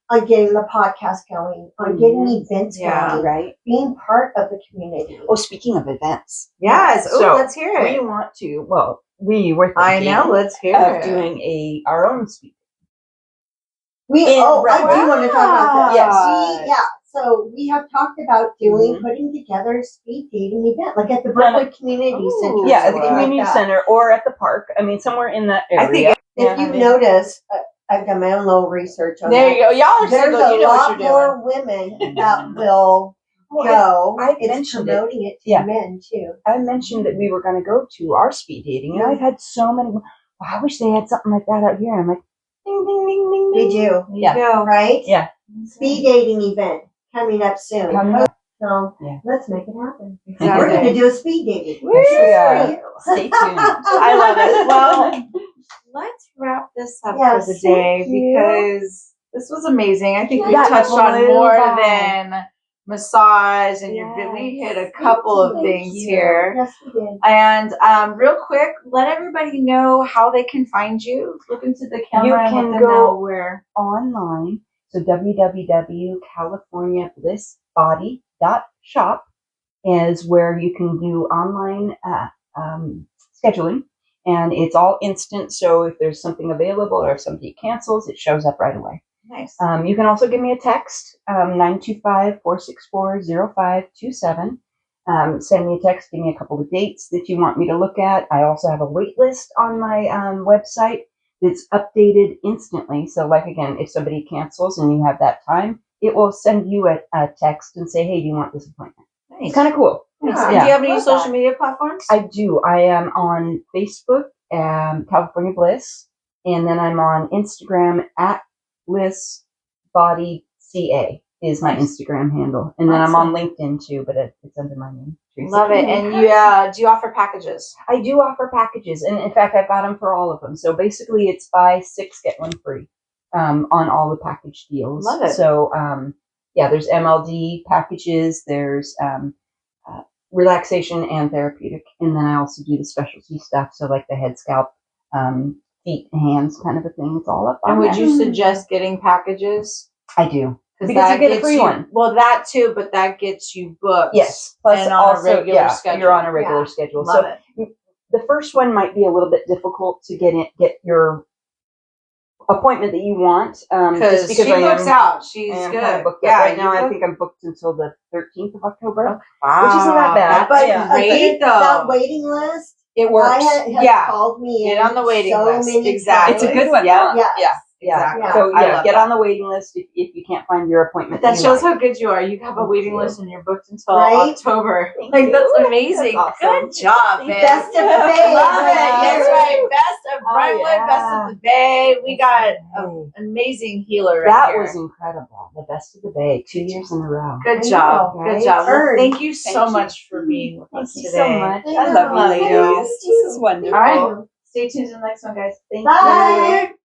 Speaker 4: on getting the podcast going, on getting events going,
Speaker 3: right?
Speaker 4: Being part of the community.
Speaker 3: Oh, speaking of events,
Speaker 2: yes. Oh, let's hear it.
Speaker 3: We want to. Well, we were thinking.
Speaker 2: I know. Let's hear
Speaker 3: of
Speaker 2: it.
Speaker 3: Doing our own speak.
Speaker 4: I do want to talk about that.
Speaker 3: Yes.
Speaker 4: So we have talked about putting together a speed dating event, like at the Brooklyn Community Center.
Speaker 3: Yeah, at the community center or at the park. I mean, somewhere in that area.
Speaker 2: I think
Speaker 4: if you've noticed, I've done my own little research on
Speaker 2: there you go. Y'all are
Speaker 4: There's
Speaker 2: single. You know what
Speaker 4: a lot more women that will go. It's promoting it to men too.
Speaker 3: I mentioned that we were going to go to our speed dating, and I've had so many. Well, I wish they had something like that out here. I'm like, ding, ding, ding, ding, ding.
Speaker 4: We do.
Speaker 3: Yeah.
Speaker 4: Right?
Speaker 3: Yeah.
Speaker 4: Speed dating event coming up soon. So let's make it happen.
Speaker 2: Exactly.
Speaker 4: We're going to do a speed dating.
Speaker 3: Stay tuned.
Speaker 2: I love it. Well, let's wrap this up for the day because this was amazing. I think we touched on more than massage, and we hit a couple of things here.
Speaker 4: Yes, we did.
Speaker 2: And real quick, let everybody know how they can find you. Look into the camera and let them know where.
Speaker 3: Online. So www.californiablissbody.shop is where you can do online scheduling, and it's all instant. So if there's something available or if somebody cancels, it shows up right away.
Speaker 2: Nice.
Speaker 3: You can also give me a text, 925-464-0527. Send me a text, give me a couple of dates that you want me to look at. I also have a wait list on my website that's updated instantly. So like, again, if somebody cancels and you have that time, it will send you a text and say, hey, do you want this appointment?
Speaker 2: Nice.
Speaker 3: It's kind of cool.
Speaker 2: Yeah. Do you have any social media platforms?
Speaker 3: I do. I am on Facebook, California Bliss, and then I'm on Instagram at Bliss Body CA is my Instagram handle, and then I'm on LinkedIn too, but it's under my name. Teresa.
Speaker 2: Love it. And do you offer packages?
Speaker 3: I do offer packages, and in fact, I've got them for all of them. So basically, it's buy 6 get 1 free on all the package deals.
Speaker 2: Love it.
Speaker 3: So there's MLD packages, there's relaxation and therapeutic, and then I also do the specialty stuff. So like the head, scalp, feet, hands, kind of a thing. It's all up.
Speaker 2: And would you suggest getting packages?
Speaker 3: I do. Because you get a free one.
Speaker 2: Well, that too, but that gets you booked.
Speaker 3: Yes. Plus
Speaker 2: and
Speaker 3: also,
Speaker 2: on a regular schedule.
Speaker 3: You're on a regular schedule.
Speaker 2: Love
Speaker 3: so
Speaker 2: it.
Speaker 3: The first one might be a little bit difficult to get your appointment that you want.
Speaker 2: Because she books out. She's good.
Speaker 3: Kind of booked up. Right now, I think I'm booked until the 13th of October.
Speaker 2: Wow.
Speaker 3: Which isn't that bad.
Speaker 2: That's great, though.
Speaker 4: That waiting list.
Speaker 3: It works.
Speaker 4: Called me
Speaker 2: Get on the waiting list.
Speaker 4: Exactly.
Speaker 3: It's a good one.
Speaker 2: Yeah.
Speaker 3: Yeah.
Speaker 2: Exactly.
Speaker 3: So get on the waiting list if you can't find your appointment.
Speaker 2: That shows how good you are. You have a waiting list and you're booked until October. That's amazing. That's awesome. Good job, man.
Speaker 4: Best of the Bay.
Speaker 2: Love it. That's right. Best of Brentwood, best of the Bay. We got an amazing healer right here.
Speaker 3: That was incredible. The best of the Bay. 2 years in a row.
Speaker 2: Good job. Good job. Well, thank you so much for being with us today.
Speaker 3: Thank you so much. I love you, ladies. This is wonderful.
Speaker 2: All right. Stay tuned to the next one, guys. Thank
Speaker 4: Bye.
Speaker 2: you.